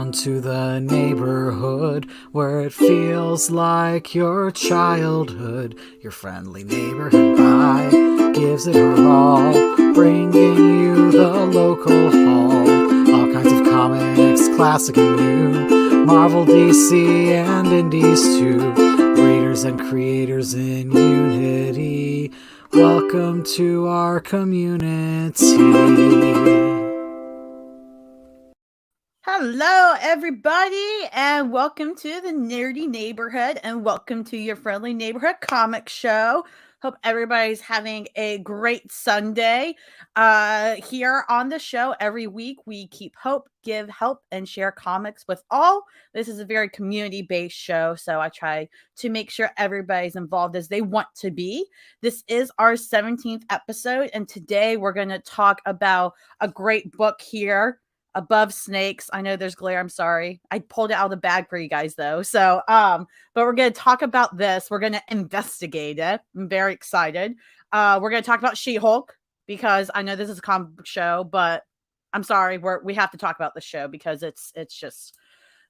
down to the neighborhood where it feels like your childhood. Your friendly neighborhood guy gives it her all, bringing you the local haul. All kinds of comics, classic and new, Marvel, DC, and indies too. Readers and creators in unity. Welcome to our community. Hello, everybody, and welcome to the Nerdy Neighborhood, and welcome to your friendly neighborhood comic show. Hope everybody's having a great Sunday. Here on the show, every week we keep hope, give help, and share comics with all. This is a very community-based show, so I try to make sure everybody's involved as they want to be. This is our 17th episode, and today we're going to talk about a great book here. Above Snakes. I know there's glare. I'm sorry. I pulled it out of the bag for you guys though. So, but we're going to talk about this. We're going to investigate it. I'm very excited. We're going to talk about She-Hulk because I know this is a comic book show, but I'm sorry. We have to talk about the show because it's just,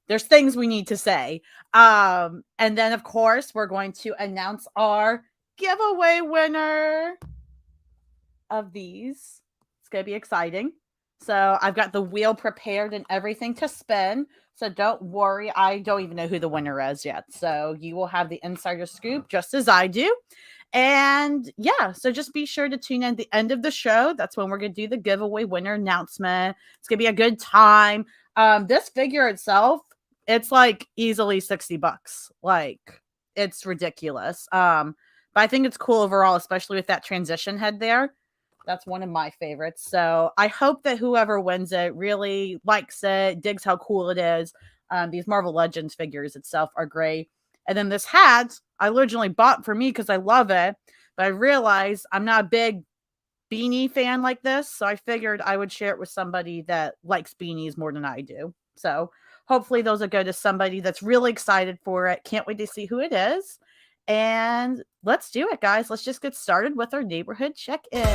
there's things we need to say. And then of course we're going to announce our giveaway winner of these. It's going to be exciting. So I've got the wheel prepared and everything to spin. So don't worry. I don't even know who the winner is yet. So you will have the insider scoop just as I do. And yeah, so just be sure to tune in at the end of the show. That's when we're going to do the giveaway winner announcement. It's going to be a good time. This figure itself, it's like easily $60. Like it's ridiculous. But I think it's cool overall, especially with that transition head there. That's one of my favorites. So I hope that whoever wins it really likes it, digs how cool it is. These Marvel Legends figures itself are great. And then this hat, I originally bought for me because I love it. But I realized I'm not a big beanie fan like this. So I figured I would share it with somebody that likes beanies more than I do. So hopefully those will go to somebody that's really excited for it. Can't wait to see who it is. And let's do it, guys. Let's just get started with our neighborhood check-in.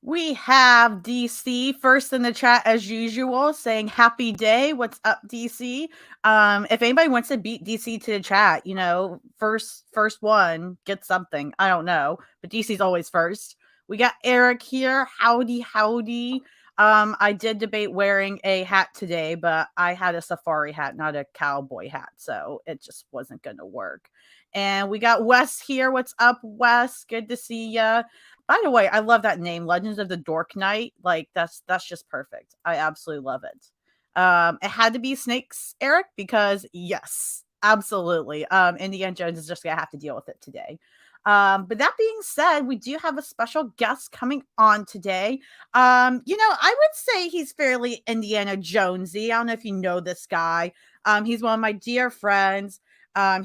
We have DC first in the chat as usual, saying happy day. What's up, DC? If anybody wants to beat DC to the chat, you know, first one gets something. I don't know, but DC's always first. We got Eric here. Howdy. I did debate wearing a hat today, but I had a safari hat, not a cowboy hat, so it just wasn't going to work. And we got Wes here. What's up, Wes? Good to see ya. By the way, I love that name, Legends of the Dork Knight. Like that's just perfect. I absolutely love it. It had to be Snakes, Eric, because yes, absolutely. Indiana Jones is just gonna have to deal with it today. But that being said, we do have a special guest coming on today. I would say he's fairly Indiana Jonesy. I don't know if you know this guy. He's one of my dear friends.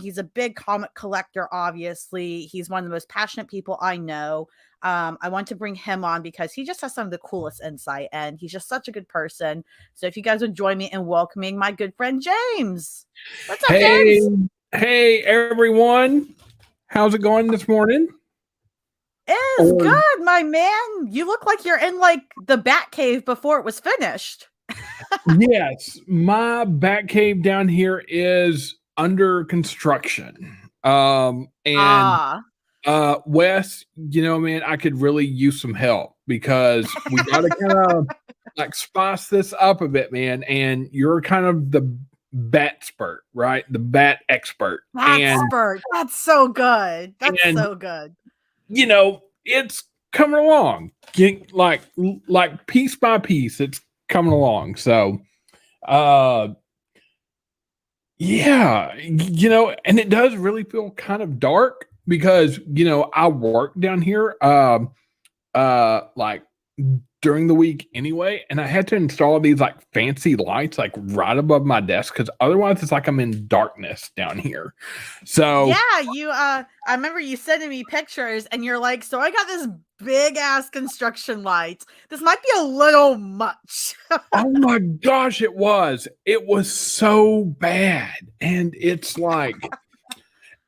He's a big comic collector, obviously. He's one of the most passionate people I know. I want to bring him on because he just has some of the coolest insight and he's just such a good person. So if you guys would join me in welcoming my good friend James. What's up, James? Hey, everyone. How's it going this morning? It's good, my man. You look like you're in like the Bat Cave before it was finished. Yes, my Bat Cave down here is under construction. Wes, you know, man, I could really use some help because we got to kind of like spice this up a bit, man. And you're kind of the bat expert, right? The bat expert. Expert. That's so good. That's so good. You know, it's coming along. Like piece by piece, it's coming along. So, yeah, you know, and it does really feel kind of dark because, you know, I work down here like during the week anyway, and I had to install these like fancy lights like right above my desk because otherwise it's like I'm in darkness down here. So yeah, I remember you sending me pictures and you're like, so I got this big ass construction light. This might be a little much. Oh my gosh, it was so bad. And it's like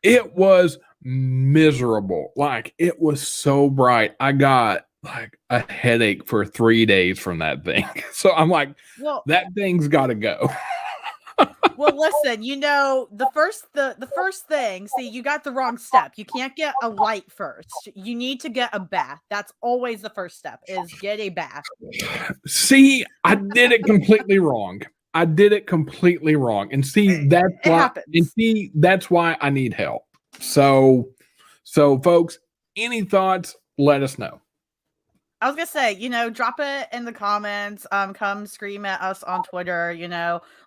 it was miserable. Like it was so bright. I got like a headache for 3 days from that thing. So I'm like, Well, that thing's got to go. well, listen, the first thing, see, you got the wrong step. You can't get a light first. You need to get a bath. That's always the first step is get a bath. See, I did it completely wrong. I did it completely wrong. And see, that's It why happens. and see, that's why I need help. So folks, any thoughts, let us know. I was gonna say, drop it in the comments. Come scream at us on Twitter.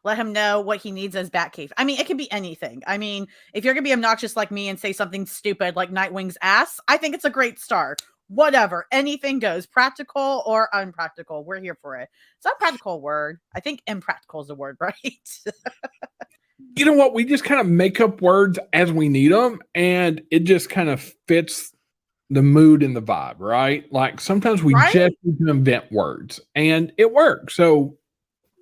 Let him know what he needs as Batcave. I mean, it could be anything. I mean, if you're gonna be obnoxious like me and say something stupid like Nightwing's ass, I think it's a great start. Whatever, anything goes, practical or unpractical. We're here for it. It's not a practical word. I think impractical is a word, right? You know what? We just kind of make up words as we need them, and it just kind of fits the mood and the vibe, right? Like sometimes we Right? just need to invent words and it works. So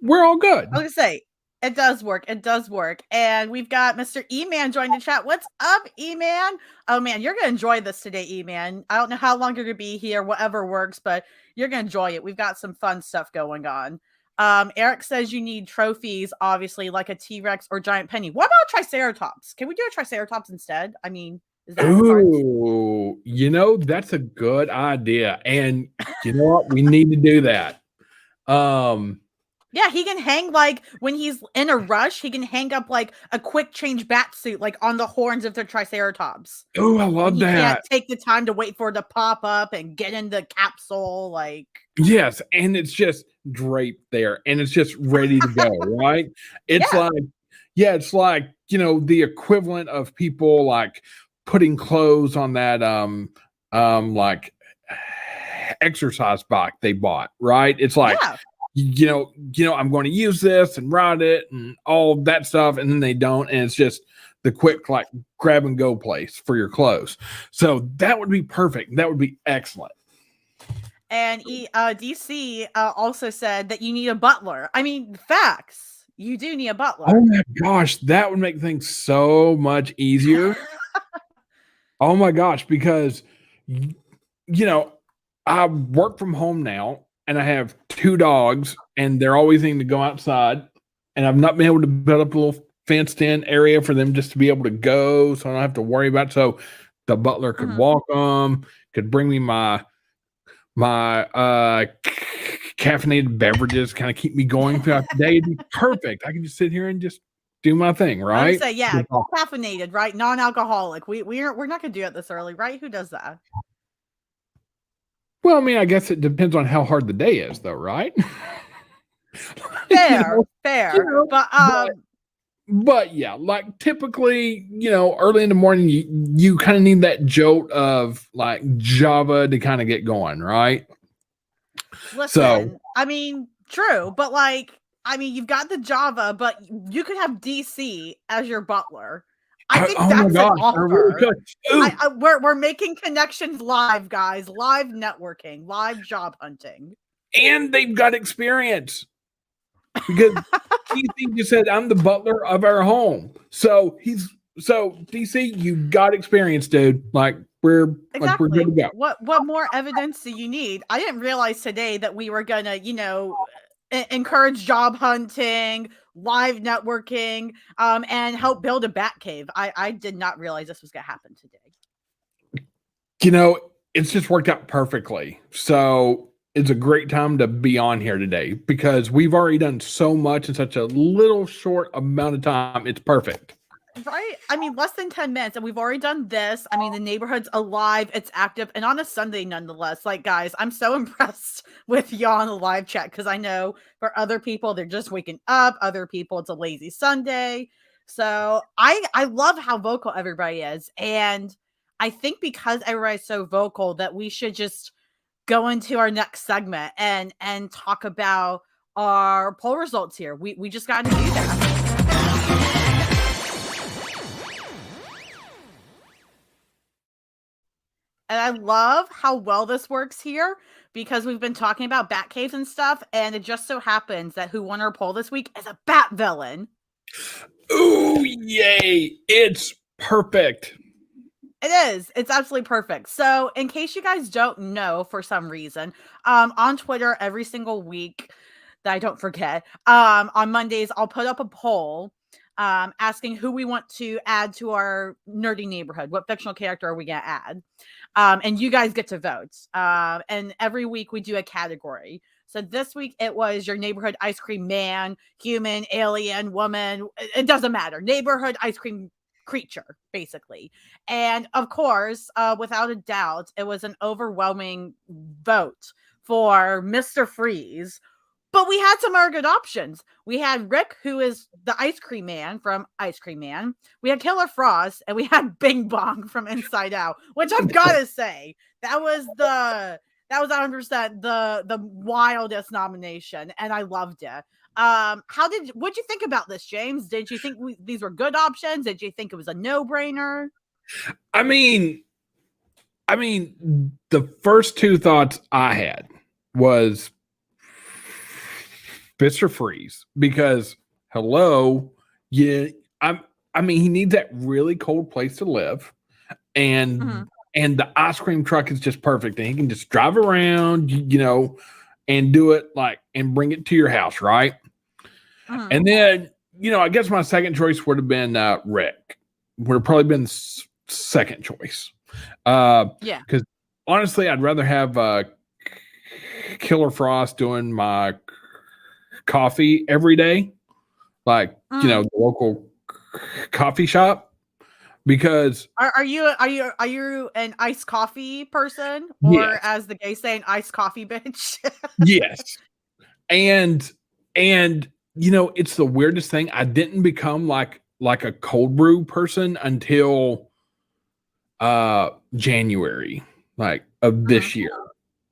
we're all good. I was gonna say, it does work. It does work. And we've got Mr. E-Man joined the chat. What's up, E-Man? Oh man, you're gonna enjoy this today, E-Man. I don't know how long you're gonna be here, whatever works, but you're gonna enjoy it. We've got some fun stuff going on. Eric says you need trophies, obviously, like a T-Rex or giant penny. What about Triceratops? Can we do a Triceratops instead? I mean, is that Ooh, that's a good idea. And you know what? We need to do that. Yeah, he can hang like when he's in a rush, he can hang up like a quick change bat suit like on the horns of the Triceratops. Oh, I love He that. can't take the time to wait for it to pop up and get in the capsule. Like, yes, and it's just draped there and it's just ready to go, right? It's it's like, the equivalent of people like putting clothes on that like exercise bike they bought, right? It's like I'm going to use this and ride it and all that stuff, and then they don't, and it's just the quick like grab and go place for your clothes. So that would be perfect. That would be excellent. And DC also said that you need a butler. I mean, facts. You do need a butler. Oh my gosh, that would make things so much easier. Oh my gosh, because I work from home now and I have 2 dogs and they're always needing to go outside, and I've not been able to build up a little fenced in area for them just to be able to go, so I don't have to worry about it. So the butler could walk them, could bring me my caffeinated beverages, kind of keep me going throughout the day. It'd be perfect. I can just sit here and just do my thing, right? I would say, yeah, caffeinated, right? Non-alcoholic. We're not gonna do it this early, right? Who does that? Well, I mean, I guess it depends on how hard the day is, though, right? Fair. But yeah, like typically, early in the morning, you kind of need that jolt of like Java to kind of get going, right? Listen, I mean, true, but you've got the Java, but you could have DC as your butler. I think that's an offer. We're making connections live, guys. Live networking, live job hunting. And they've got experience. Because DC just said, I'm the butler of our home. So DC, you got experience, dude. Like we're good to go. What more evidence do you need? I didn't realize today that we were gonna, encourage job hunting, live networking, and help build a bat cave. I did not realize this was gonna happen today. It's just worked out perfectly. So it's a great time to be on here today because we've already done so much in such a little short amount of time. It's perfect. Right? I mean, less than 10 minutes, and we've already done this. I mean, the neighborhood's alive, it's active, and on a Sunday nonetheless. Like, guys, I'm so impressed with y'all in the live chat because I know for other people, they're just waking up. Other people, it's a lazy Sunday. So I love how vocal everybody is. And I think because everybody's so vocal that we should just go into our next segment and talk about our poll results here. We just got to do that. And I love how well this works here because we've been talking about bat caves and stuff, and it just so happens that who won our poll this week is a bat villain. Ooh, yay! It's perfect. It is. It's absolutely perfect. So, in case you guys don't know, for some reason, on Twitter every single week that I don't forget, on Mondays I'll put up a poll, asking who we want to add to our nerdy neighborhood. What fictional character are we gonna add? And you guys get to vote. And every week we do a category. So this week it was your neighborhood ice cream man, human, alien, woman. It doesn't matter. Neighborhood ice cream creature, basically. And of course, without a doubt, it was an overwhelming vote for Mr. Freeze. But we had some other good options. We had Rick, who is the ice cream man from Ice Cream Man. We had Killer Frost, and we had Bing Bong from Inside Out, which I've got to say, that was 100% the wildest nomination, and I loved it. What'd you think about this, James? Did you think these were good options? Did you think it was a no-brainer? I mean, the first two thoughts I had was Mr. Freeze, because hello, yeah, I mean, he needs that really cold place to live, and the ice cream truck is just perfect, and he can just drive around, and do it and bring it to your house, right? And then, I guess my second choice would have been Rick. Would have probably been second choice. Because honestly, I'd rather have Killer Frost doing my coffee every day, the local coffee shop. Because are you an iced coffee person, or as the gays say, an iced coffee bitch? Yes, and it's the weirdest thing. I didn't become like a cold brew person until January of this year,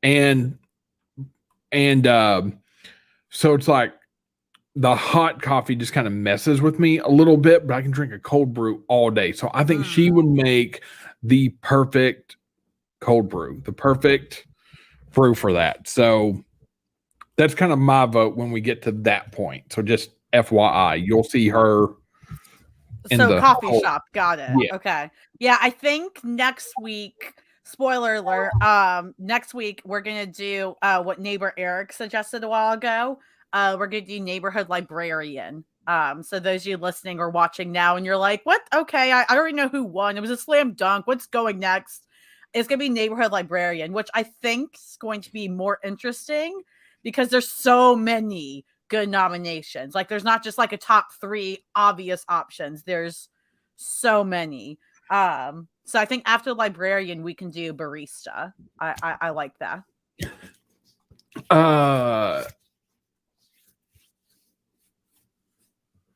and so it's like the hot coffee just kind of messes with me a little bit, but I can drink a cold brew all day. So I think she would make the perfect cold brew, the perfect brew for that. So that's kind of my vote when we get to that point. So just FYI, you'll see her in the coffee shop. Got it. Yeah. Okay. Yeah, I think next week, spoiler alert, next week we're going to do what neighbor Eric suggested a while ago. We're going to do neighborhood librarian. So those of you listening or watching now and you're like, what? Okay, I already know who won. It was a slam dunk. What's going next? It's going to be neighborhood librarian, which I think is going to be more interesting because there's so many good nominations. There's not just a top 3 obvious options. There's so many. So I think after librarian, we can do barista. I like that.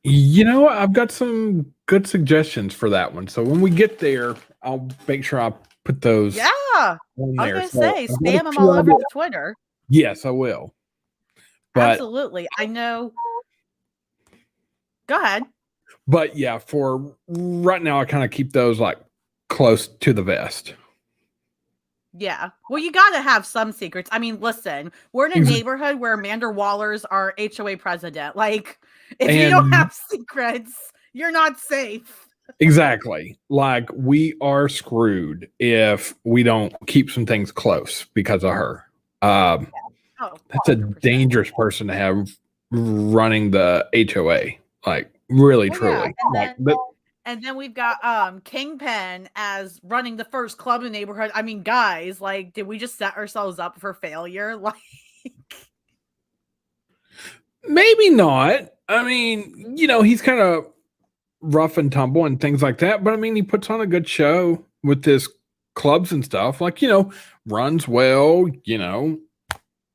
I've got some good suggestions for that one. So when we get there, I'll make sure I put those. Yeah. I was going to say, spam them all over the Twitter. Yes, I will. But, absolutely. I know. Go ahead. But yeah, for right now, I kind of keep those close to the vest. Yeah. Well, you got to have some secrets. I mean, listen, we're in a neighborhood where Amanda Waller's our HOA president. If you don't have secrets, you're not safe. Exactly. We are screwed if we don't keep some things close because of her. That's a dangerous person to have running the HOA. Really, truly. Yeah. And then we've got Kingpin as running the first club in the neighborhood. I mean, guys, did we just set ourselves up for failure? Maybe not. I mean, he's kind of rough and tumble and things like that. But I mean, he puts on a good show with his clubs and stuff. Runs well,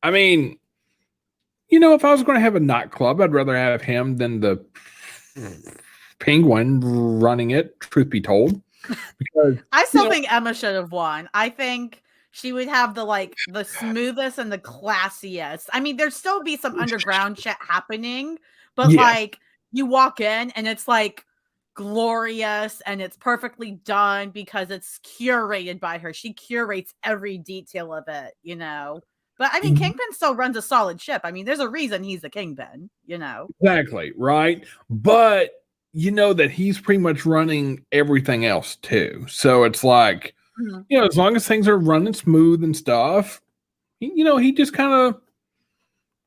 I mean, if I was going to have a nightclub, I'd rather have him than the Penguin running it, truth be told. Because I still think Emma should have won. I think she would have the smoothest and the classiest. I mean, there'd still be some underground shit happening, but you walk in and it's glorious and it's perfectly done because it's curated by her. She curates every detail of it, But I mean, Kingpin still runs a solid ship. I mean, there's a reason he's a Kingpin, Exactly, right? But you know that he's pretty much running everything else too. So it's like, as long as things are running smooth and stuff, he just kind of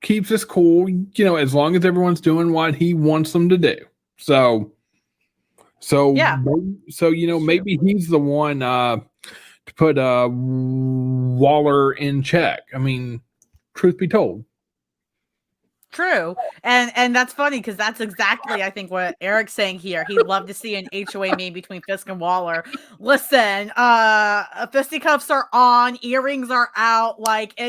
keeps us cool, as long as everyone's doing what he wants them to do. So maybe he's the one to put Waller in check. I mean, truth be told. True. And that's funny because that's exactly, I think, what Eric's saying here. He'd love to see an HOA made between Fisk and Waller. Listen, fisticuffs are on, earrings are out. Like,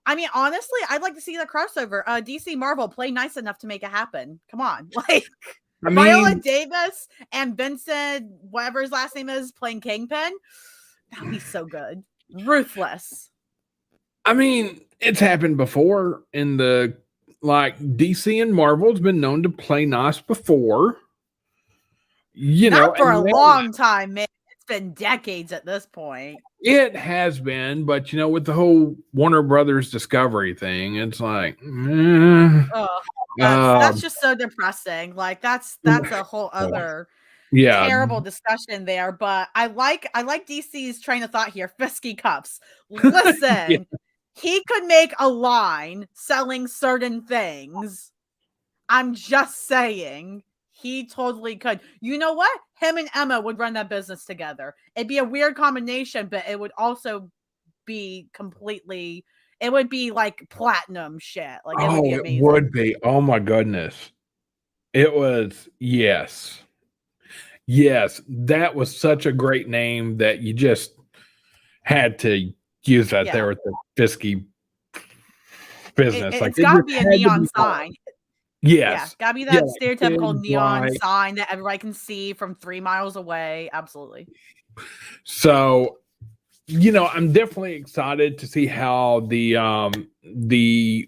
I mean, honestly, I'd like to see the crossover. DC Marvel, play nice enough to make it happen. Come on. Like, Viola Davis and Vincent, whatever his last name is, playing Kingpin. That would be so good. Ruthless. I mean, it's happened before in the, like, DC and Marvel's been known to play nice before. Not for a long time, man. It's been decades at this point. It has been, but with the whole Warner Brothers Discovery thing, it's like, that's just so depressing. Like that's a whole other terrible discussion there. But I like DC's train of thought here. Fisky cups. Listen, he could make a line selling certain things. I'm just saying. He totally could. You know what? Him and Emma would run that business together. It'd be a weird combination, but it would also be completely, it would be like platinum shit. Like it would be amazing. It would be. Oh my goodness. It was, yes. Yes, that was such a great name that you just had to use that there with the Fisky business. It's got to be a neon sign. Yes. Gotta be that stereotypical neon sign that everybody can see from 3 miles away. Absolutely. So, I'm definitely excited to see how the MCU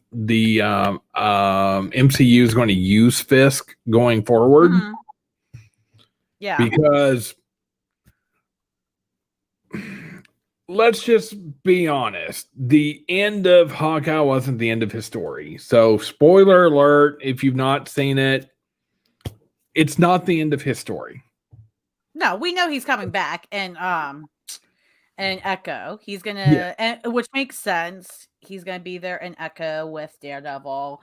is going to use Fisk going forward. Mm-hmm. Yeah. Because let's just be honest. The end of Hawkeye wasn't the end of his story. So, spoiler alert, if you've not seen it, it's not the end of his story. No, we know he's coming back and Echo. He's gonna which makes sense. He's gonna be there in Echo with Daredevil.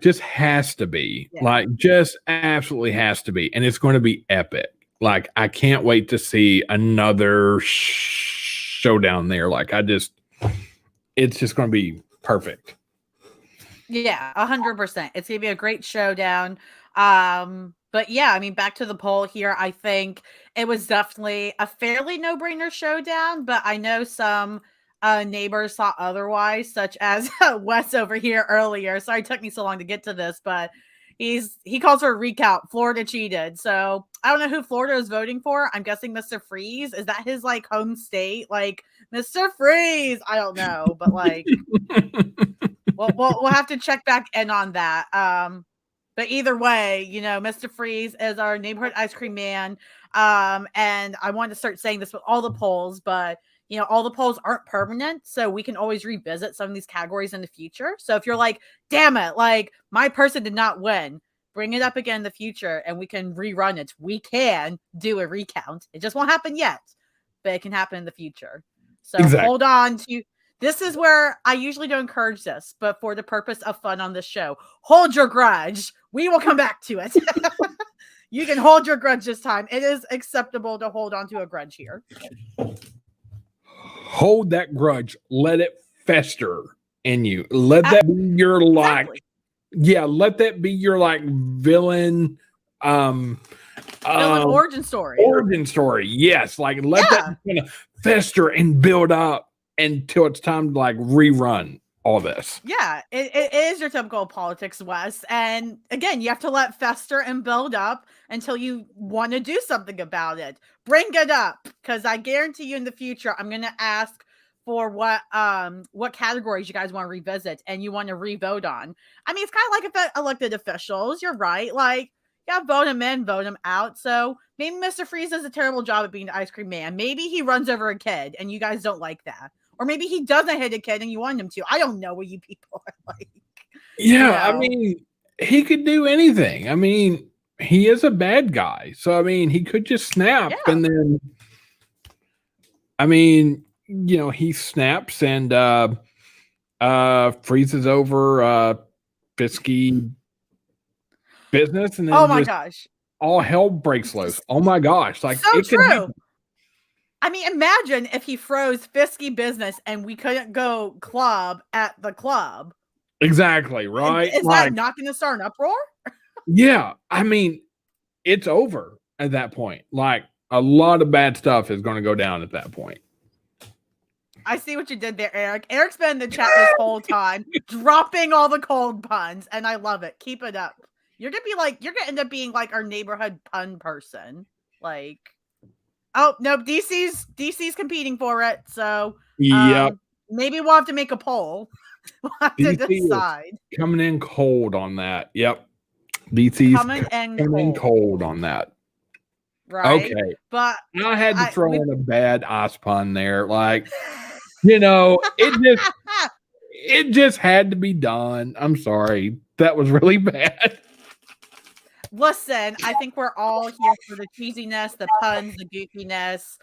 Just has to be. Like, just absolutely has to be. And it's going to be epic. Like, I can't wait to see another showdown there. Like, it's just going to be perfect. Yeah, 100%. It's going to be a great showdown. But yeah, I mean, back to the poll here. I think it was definitely a fairly no-brainer showdown, but I know some neighbors thought otherwise, such as Wes over here earlier. Sorry it took me so long to get to this, but he calls for a recount. Florida cheated. So I don't know who Florida is voting for. I'm guessing Mr. Freeze. Is that his like home state? Like Mr. Freeze. I don't know, but like we'll have to check back in on that. But either way, Mr. Freeze is our neighborhood ice cream man. And I wanted to start saying this with all the polls, but all the polls aren't permanent, so we can always revisit some of these categories in the future. So if you're like, damn it, like my person did not win, bring it up again in the future and we can rerun it. We can do a recount. It just won't happen yet, but it can happen in the future. So hold on to, this is where I usually don't encourage this, but for the purpose of fun on this show, hold your grudge. We will come back to it. You can hold your grudge this time. It is acceptable to hold on to a grudge here. Hold that grudge. Let it fester in you. Let that be your let that be your like villain origin story. Origin story. Yes. Like let that kind of fester and build up until it's time to like rerun all this. Yeah, it is your typical politics, Wes. And again, you have to let fester and build up until you want to do something about it. Bring it up, because I guarantee you in the future, I'm going to ask for what categories you guys want to revisit and you want to re-vote on. I mean, it's kind of like elected officials. You're right. Like, yeah, vote him in, vote him out. So maybe Mr. Freeze does a terrible job of being the ice cream man. Maybe he runs over a kid and you guys don't like that. Or maybe he doesn't hit a kid and you want him to. I don't know what you people are like. Yeah, I mean, he could do anything. I mean, he is a bad guy. So I mean, he could just snap Yeah. and then I mean, he snaps and freezes over Fisky business and Oh then my just gosh. all hell breaks loose. Oh my gosh. Like So it could true. happen. I mean, imagine if he froze Fisky business and we couldn't go club at the club. Exactly, right? Is Like, that not going to start an uproar? yeah, I mean, it's over at that point. Like a lot of bad stuff is going to go down at that point. I see what you did there, Eric. Eric's been in the chat this whole time, dropping all the cold puns, and I love it. Keep it up. You're gonna end up being like our neighborhood pun person. Like, oh no, DC's competing for it, so Yep. maybe we'll have to make a poll. We'll have to DC is decide. coming in cold on that. Yep. DC's Coming in cold on that. Right? Okay. But I had to throw in a bad ice pun there. Like, it just had to be done. I'm sorry. That was really bad. Listen, I think we're all here for the cheesiness, the puns, the goofiness.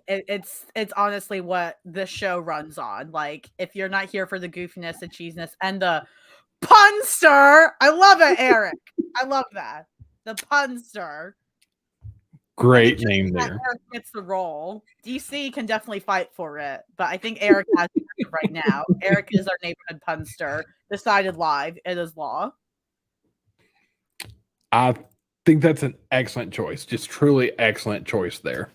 It's honestly what the show runs on. Like, if you're not here for the goofiness, the cheesiness, and the punster, I love it, Eric. I love that. The punster. Great name there. Eric gets the role. DC can definitely fight for it, but I think Eric has it right now. Eric is our neighborhood punster. Decided live. It is law. I think that's an excellent choice. Just truly excellent choice there.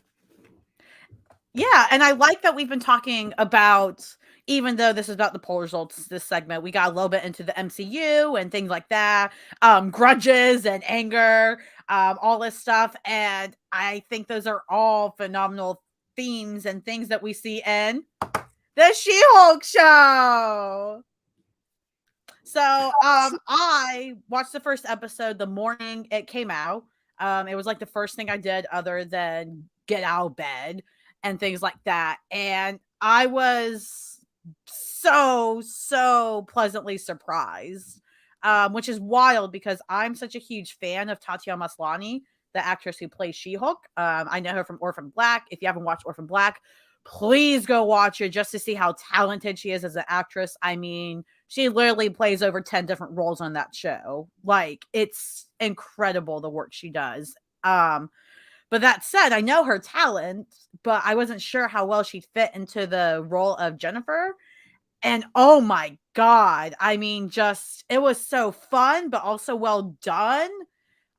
Yeah, and I like that we've been talking about, even though this is about the poll results, this segment, we got a little bit into the MCU and things like that, grudges and anger, all this stuff. And I think those are all phenomenal themes and things that we see in the She-Hulk show. So I watched the first episode the morning it came out. It was like the first thing I did other than get out of bed and things like that. And I was so pleasantly surprised, which is wild because I'm such a huge fan of Tatiana Maslany, the actress who plays She-Hulk. I know her from Orphan Black. If you haven't watched Orphan Black, please go watch it just to see how talented she is as an actress. I mean, she literally plays over 10 different roles on that show. Like, it's incredible the work she does. But that said, I know her talent, but I wasn't sure how well she'd fit into the role of Jennifer. And oh my God, I mean, it was so fun, but also well done.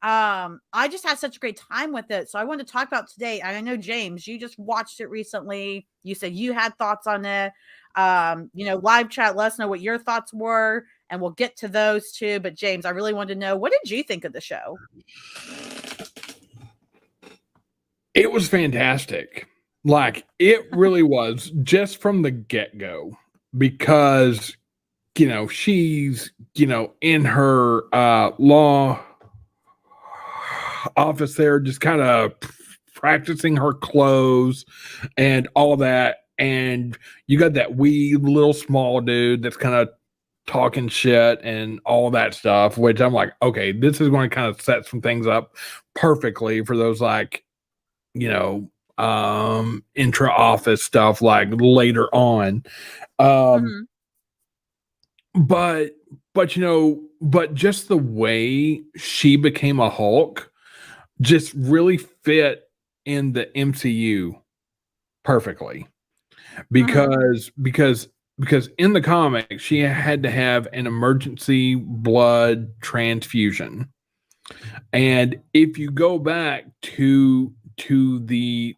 I just had such a great time with it. So I wanted to talk about today. And I know, James, you just watched it recently. You said you had thoughts on it. Live chat, let us know what your thoughts were, and we'll get to those too. But James, I really wanted to know, what did you think of the show? It was fantastic. Like, it really was, just from the get-go, because she's in her law office there, just kind of practicing her clothes and all that, and you got that wee little small dude that's kind of talking shit and all that stuff, which I'm like, okay, this is going to kind of set some things up perfectly for those, like, intra office stuff, like later on. But just the way she became a Hulk just really fit in the MCU perfectly, because in the comics she had to have an emergency blood transfusion, and if you go back to the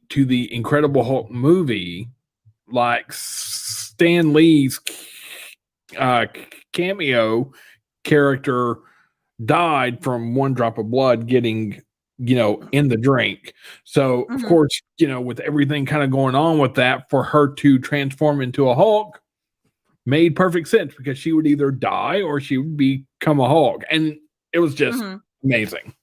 Incredible Hulk movie, like Stan Lee's cameo character died from one drop of blood getting in the drink. So of course, with everything kind of going on with that, for her to transform into a Hulk made perfect sense, because she would either die or she would become a Hulk, and it was just amazing.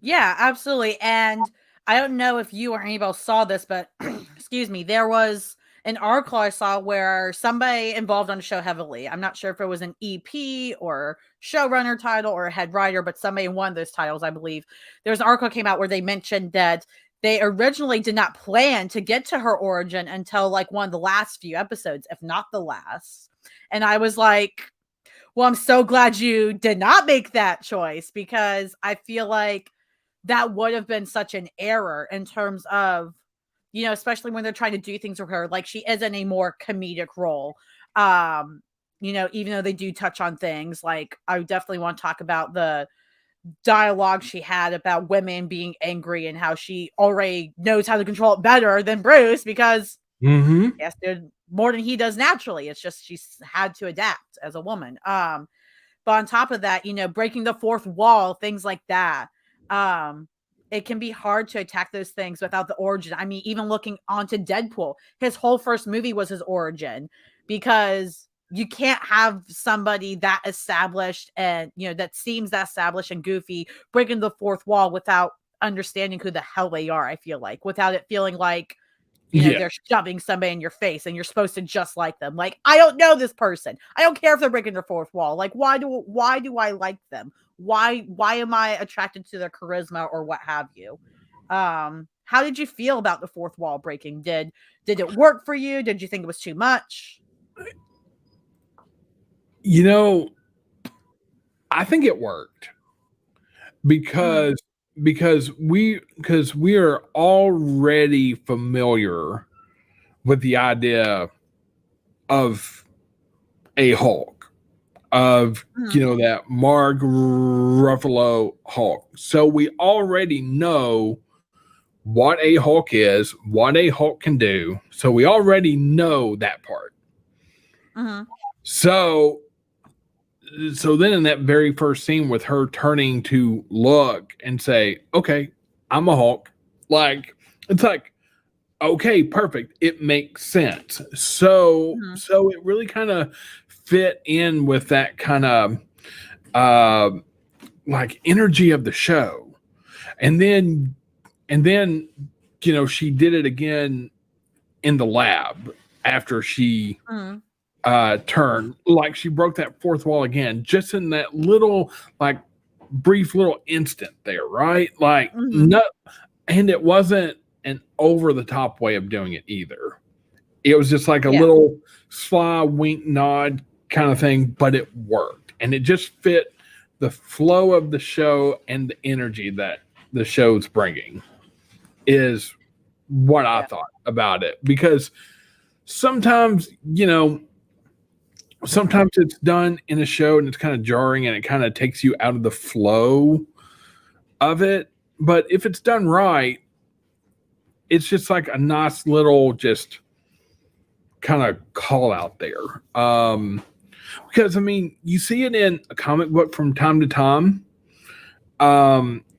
Yeah, absolutely. And I don't know if you or anybody else saw this, but excuse me, there was an article I saw where somebody involved on the show heavily. I'm not sure if it was an EP or showrunner title or a head writer, but somebody in one of those titles, I believe. There's an article came out where they mentioned that they originally did not plan to get to her origin until like one of the last few episodes, if not the last. And I was like, well, I'm so glad you did not make that choice, because I feel like that would have been such an error in terms of, especially when they're trying to do things with her. Like, she is in a more comedic role. Even though they do touch on things, like I definitely want to talk about the dialogue she had about women being angry and how she already knows how to control it better than Bruce, because yes, more than he does naturally. It's just she's had to adapt as a woman. But on top of that, breaking the fourth wall, things like that. It can be hard to attack those things without the origin. I mean, even looking onto Deadpool, his whole first movie was his origin, because you can't have somebody that established and, that seems that established and goofy breaking the fourth wall without understanding who the hell they are. I feel like, without it feeling like, they're shoving somebody in your face and you're supposed to just like them. Like, I don't know this person. I don't care if they're breaking their fourth wall. Like, why do I like them? Why am I attracted to their charisma or what have you? How did you feel about the fourth wall breaking? Did it work for you? Did you think it was too much? I think it worked because we are already familiar with the idea of a Hulk, of that Mark Ruffalo Hulk. So we already know what a Hulk is, what a Hulk can do. So we already know that part. So then in that very first scene with her turning to look and say, okay, I'm a Hulk. Like, it's like, okay, perfect. It makes sense. So it really kind of fit in with that kind of like energy of the show. And then she did it again in the lab after she turn, like she broke that fourth wall again, just in that little like brief little instant there, right? Like no, and it wasn't an over the top way of doing it either. It was just like a little sly wink nod kind of thing, but it worked, and it just fit the flow of the show and the energy that the show's bringing is what I thought about it. Because sometimes sometimes it's done in a show and it's kind of jarring and it kind of takes you out of the flow of it. But if it's done right, it's just like a nice little just kind of call out there. Because I mean, you see it in a comic book from time to time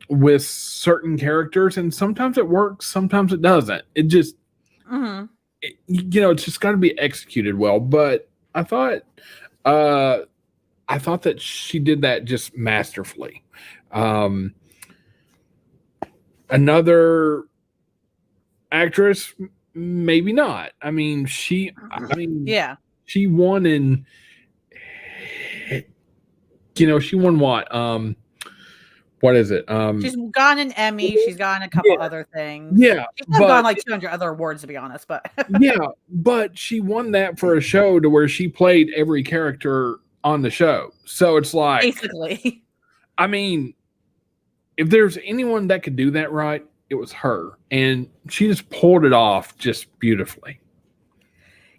with certain characters, and sometimes it works, sometimes it doesn't. It just it's just got to be executed well. But I thought that she did that just masterfully. Another actress, maybe not. I mean, she won in, she won what is it? She's gotten an Emmy. She's gotten a couple other things. Yeah, she's gotten like 200 other awards, to be honest. But but she won that for a show to where she played every character on the show. So it's like, basically, I mean, if there's anyone that could do that right, it was her, and she just pulled it off just beautifully.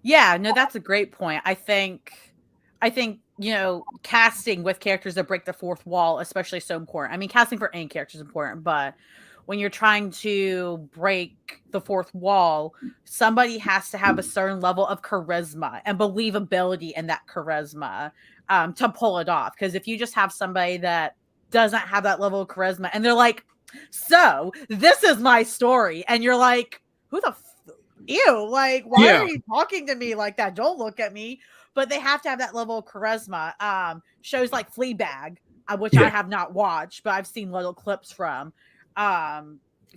Yeah, no, that's a great point. I think casting with characters that break the fourth wall, especially, so important. I mean, casting for any character is important, but when you're trying to break the fourth wall, somebody has to have a certain level of charisma and believability in that charisma to pull it off. Because if you just have somebody that doesn't have that level of charisma and they're like, so this is my story, and you're like, who the ew, like, why are you talking to me like that? Don't look at me. But they have to have that level of charisma. Shows like Fleabag, which I have not watched, but I've seen little clips from.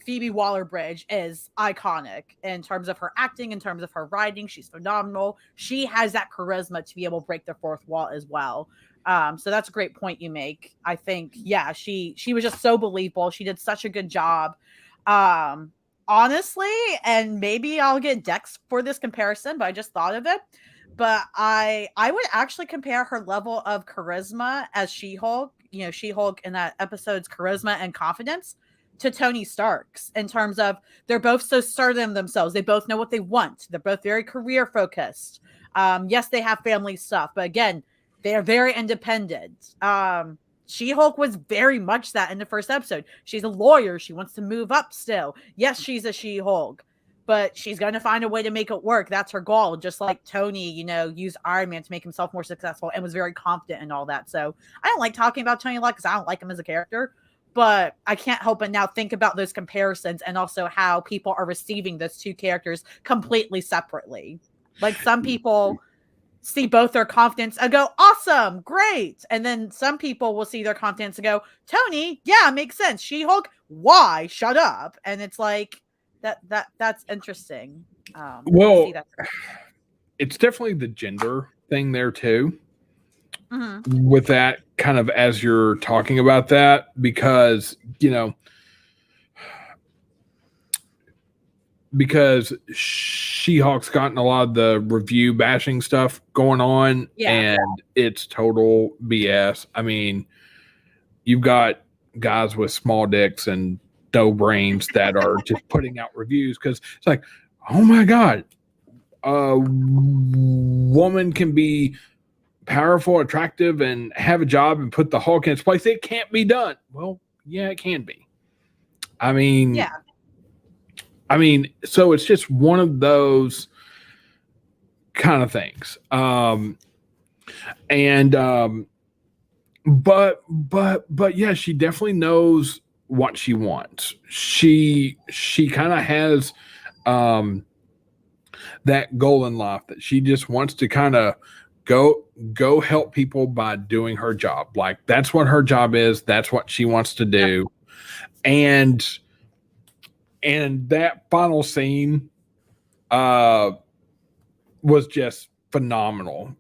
Phoebe Waller-Bridge is iconic in terms of her acting, in terms of her writing. She's phenomenal. She has that charisma to be able to break the fourth wall as well. So that's a great point you make. I think, yeah, she was just so believable. She did such a good job. Honestly, and maybe I'll get Dex for this comparison, but I just thought of it. But I would actually compare her level of charisma as She-Hulk, She-Hulk in that episode's charisma and confidence, to Tony Stark's, in terms of they're both so certain of themselves. They both know what they want. They're both very career focused. Yes, they have family stuff, but again, they are very independent. She-Hulk was very much that in the first episode. She's a lawyer. She wants to move up still. Yes, she's a She-Hulk, but she's going to find a way to make it work. That's her goal. Just like Tony, used Iron Man to make himself more successful and was very confident in all that. So I don't like talking about Tony a lot because I don't like him as a character, but I can't help but now think about those comparisons and also how people are receiving those two characters completely separately. Like some people see both their confidence and go, awesome, great. And then some people will see their confidence and go, Tony, yeah, makes sense. She-Hulk, why? Shut up. And it's like, that's interesting. Well, it's definitely the gender thing there too. Mm-hmm. With that kind of as you're talking about that, because She-Hulk's gotten a lot of the review bashing stuff going on, and it's total BS. I mean, you've got guys with small dicks and no brains that are just putting out reviews because it's like, oh my God, a woman can be powerful, attractive, and have a job and put the Hulk in its place. It can't be done. Well, yeah, it can be. I mean, so it's just one of those kind of things. But yeah, she definitely knows what she wants. She kind of has that goal in life that she just wants to kind of go help people by doing her job. Like that's what her job is. That's what she wants to do. Yep. And that final scene was just phenomenal.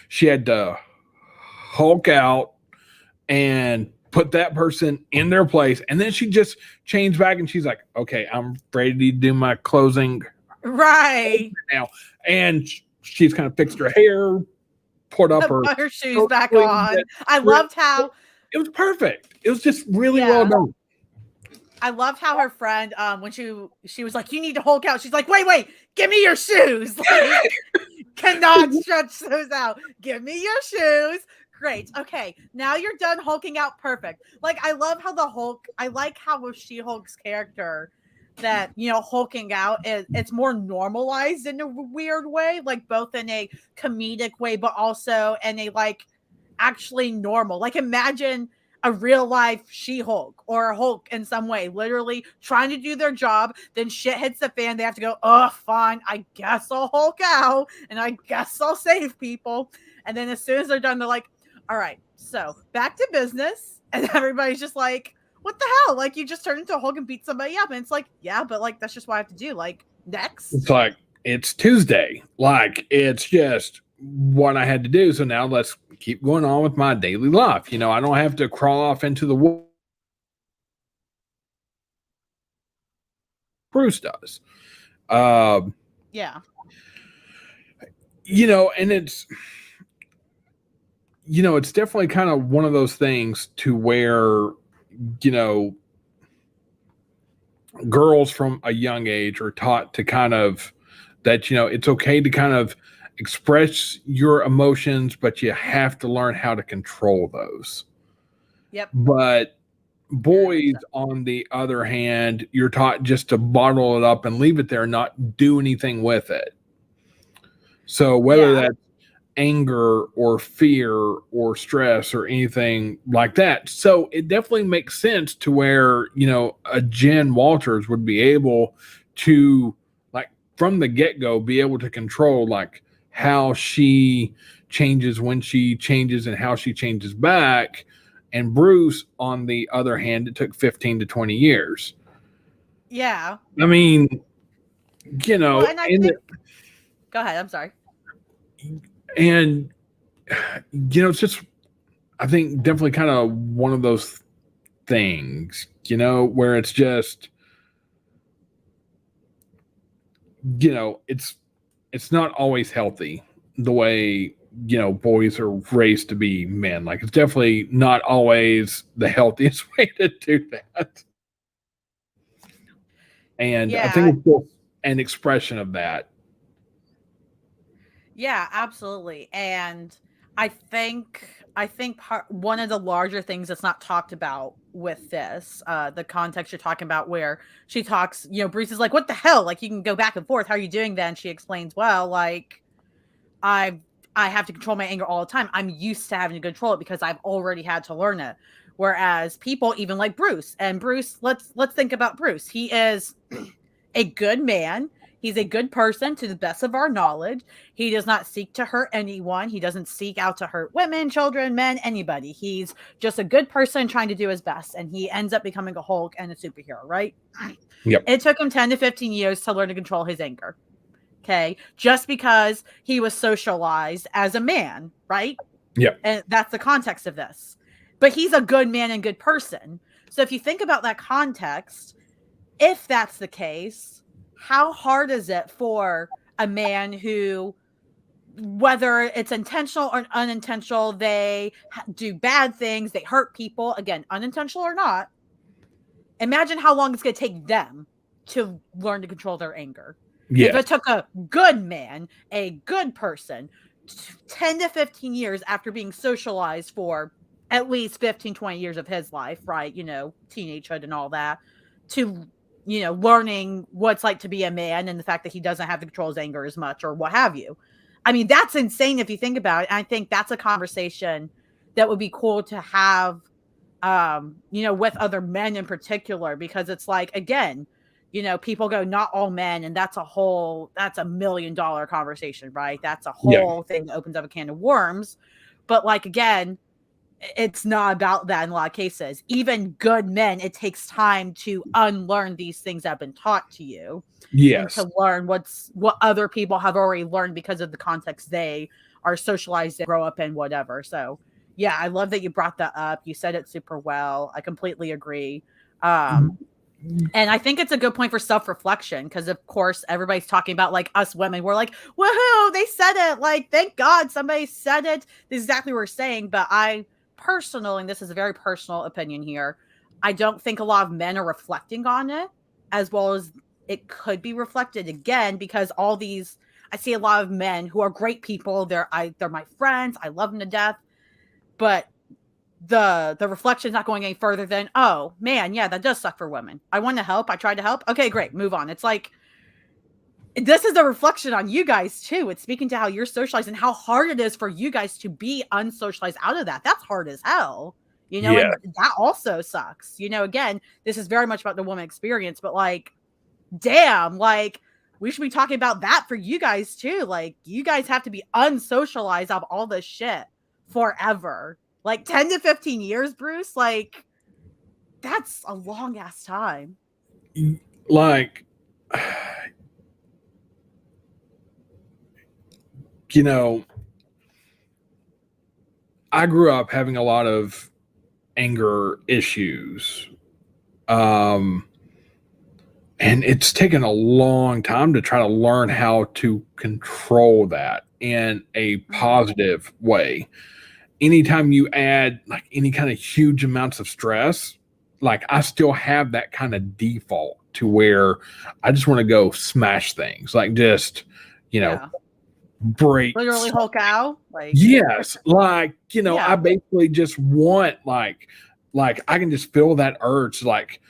She had to Hulk out and put that person in their place. And then she just changed back and she's like, okay, I'm ready to do my closing right now. And she's kind of fixed her hair, put up her shoes back on. I loved how it was perfect. It was just really well done. I loved how her friend, when she was like, you need to Hulk out. She's like, wait, give me your shoes. Like, cannot stretch those out. Give me your shoes. Great. Okay. Now you're done hulking out. Perfect. Like, I love how I like how with She-Hulk's character that, hulking out it's more normalized in a weird way, like both in a comedic way, but also in a like actually normal. Like imagine a real life She-Hulk or a Hulk in some way, literally trying to do their job. Then shit hits the fan. They have to go, oh, fine. I guess I'll Hulk out and I guess I'll save people. And then as soon as they're done, they're like, all right, so back to business. And everybody's just like, what the hell? Like you just turned into a Hulk and beat somebody up. And it's like, yeah, but like, that's just what I have to do. Like next. It's like, it's Tuesday. Like it's just what I had to do. So now let's keep going on with my daily life. I don't have to crawl off into the woods. Bruce does. Yeah. And it's definitely kind of one of those things to where, girls from a young age are taught to kind of that, it's okay to kind of express your emotions, but you have to learn how to control those. Yep. But boys, on the other hand, you're taught just to bottle it up and leave it there, not do anything with it. So whether that's anger or fear or stress or anything like that. So it definitely makes sense to where, a Jen Walters would be able to, like, from the get-go, be able to control, like, how she changes when she changes and how she changes back. And Bruce, on the other hand, it took 15 to 20 years. Yeah. I mean, Well, and I and think. Go ahead. I'm sorry. and it's just, I think, definitely kind of one of those things, where it's just, it's not always healthy the way, boys are raised to be men. Like, it's definitely not always the healthiest way to do that. And I Yeah. think it's just an expression of that. Yeah, absolutely. And I think one of the larger things that's not talked about with this, the context you're talking about, where she talks, Bruce is like, "What the hell? Like, you can go back and forth. How are you doing?" Then she explains, "Well, like, I I have to control my anger all the time. I'm used to having to control it because I've already had to learn it." Whereas people, even like Bruce, and Bruce, let's think about Bruce. He is a good man. He's a good person to the best of our knowledge. He does not seek to hurt anyone. He doesn't seek out to hurt women, children, men, anybody. He's just a good person trying to do his best. And he ends up becoming a Hulk and a superhero, right? Yep. It took him 10 to 15 years to learn to control his anger. Okay. Just because he was socialized as a man, right? Yep. And that's the context of this. But he's a good man and good person. So if you think about that context, if that's the case, how hard is it for a man who, whether it's intentional or unintentional, they do bad things, they hurt people, again, unintentional or not, imagine how long it's going to take them to learn to control their anger. If Yes. it took a good man, a good person, 10 to 15 years after being socialized for at least 15, 20 years of his life, right? Teenagehood and all that, to, learning what it's like to be a man and the fact that he doesn't have to control his anger as much or what have you. I mean, that's insane if you think about it. And I think that's a conversation that would be cool to have, with other men in particular, because it's like, again, people go, not all men, and that's a $1 million conversation, right? That's a Yeah. whole thing that opens up a can of worms. But like, again, it's not about that in a lot of cases. Even good men, it takes time to unlearn these things that have been taught to you and Yes. to learn what other people have already learned because of the context they are socialized and grow up in, whatever. So yeah, I love that you brought that up. You said it super well. I completely agree. And I think it's a good point for self-reflection because, of course, everybody's talking about, like, us women. We're like, woohoo, they said it. Like, thank God somebody said it. This is exactly what we're saying. But I personally, and this is a very personal opinion here, I don't think a lot of men are reflecting on it as well as it could be reflected, again, because I see a lot of men who are great people. They're my friends. I love them to death. But the reflection's not going any further than, oh man, yeah, that does suck for women. I want to help. I tried to help. Okay, great. Move on. It's like, this is a reflection on you guys too. It's speaking to how you're socialized and how hard it is for you guys to be unsocialized out of that. That's hard as hell, Yeah. and that also sucks. Again, this is very much about the woman experience, but like, damn, like, we should be talking about that for you guys too. Like, you guys have to be unsocialized of all this shit forever. Like 10 to 15 years, Bruce. Like, that's a long ass time. Like, I grew up having a lot of anger issues. And it's taken a long time to try to learn how to control that in a positive way. Anytime you add like any kind of huge amounts of stress, like I still have that kind of default to where I just want to go smash things, like just, Yeah. break. Literally Hulk out. Like, Yes, like, Yeah. I basically just want like I can just feel that urge to like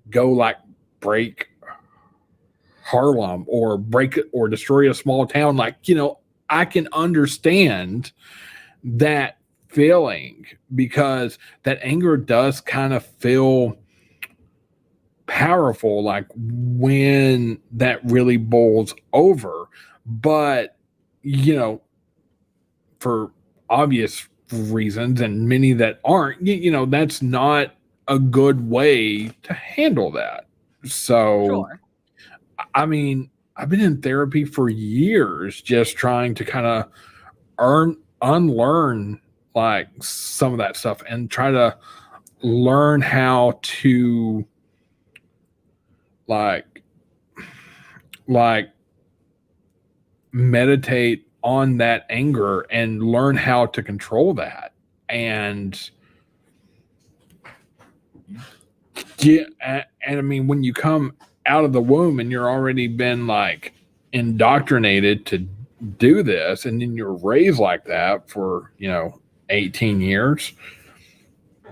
go like break Harlem or break or destroy a small town. Like, I can understand that feeling because that anger does kind of feel powerful, like when that really boils over. But, for obvious reasons and many that aren't, that's not a good way to handle that. So, Sure. I mean, I've been in therapy for years just trying to kind of unlearn like some of that stuff and try to learn how to like like meditate on that anger and learn how to control that. And yeah, and I mean, when you come out of the womb and you're already been like indoctrinated to do this, and then you're raised like that for 18 years,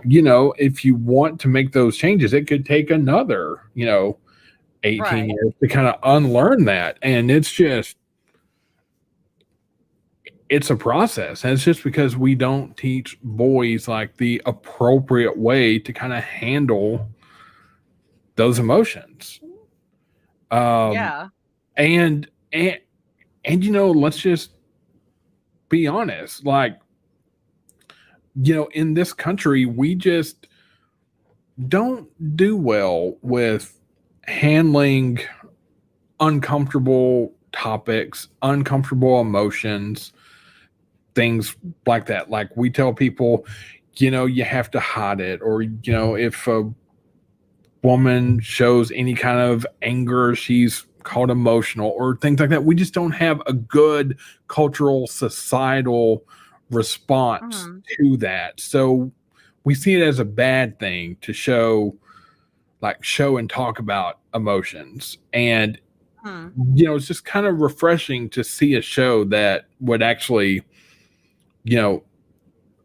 if you want to make those changes, it could take another 18 Right. years to kind of unlearn that. And it's a process. And it's just because we don't teach boys like the appropriate way to kind of handle those emotions. Yeah. And let's just be honest. Like, in this country, we just don't do well with handling uncomfortable topics, uncomfortable emotions, things like that. Like, we tell people, you have to hide it, or if a woman shows any kind of anger, she's called emotional, or things like that. We just don't have a good cultural, societal response Mhm. to that. So we see it as a bad thing to show and talk about emotions. And Mhm. it's just kind of refreshing to see a show that would actually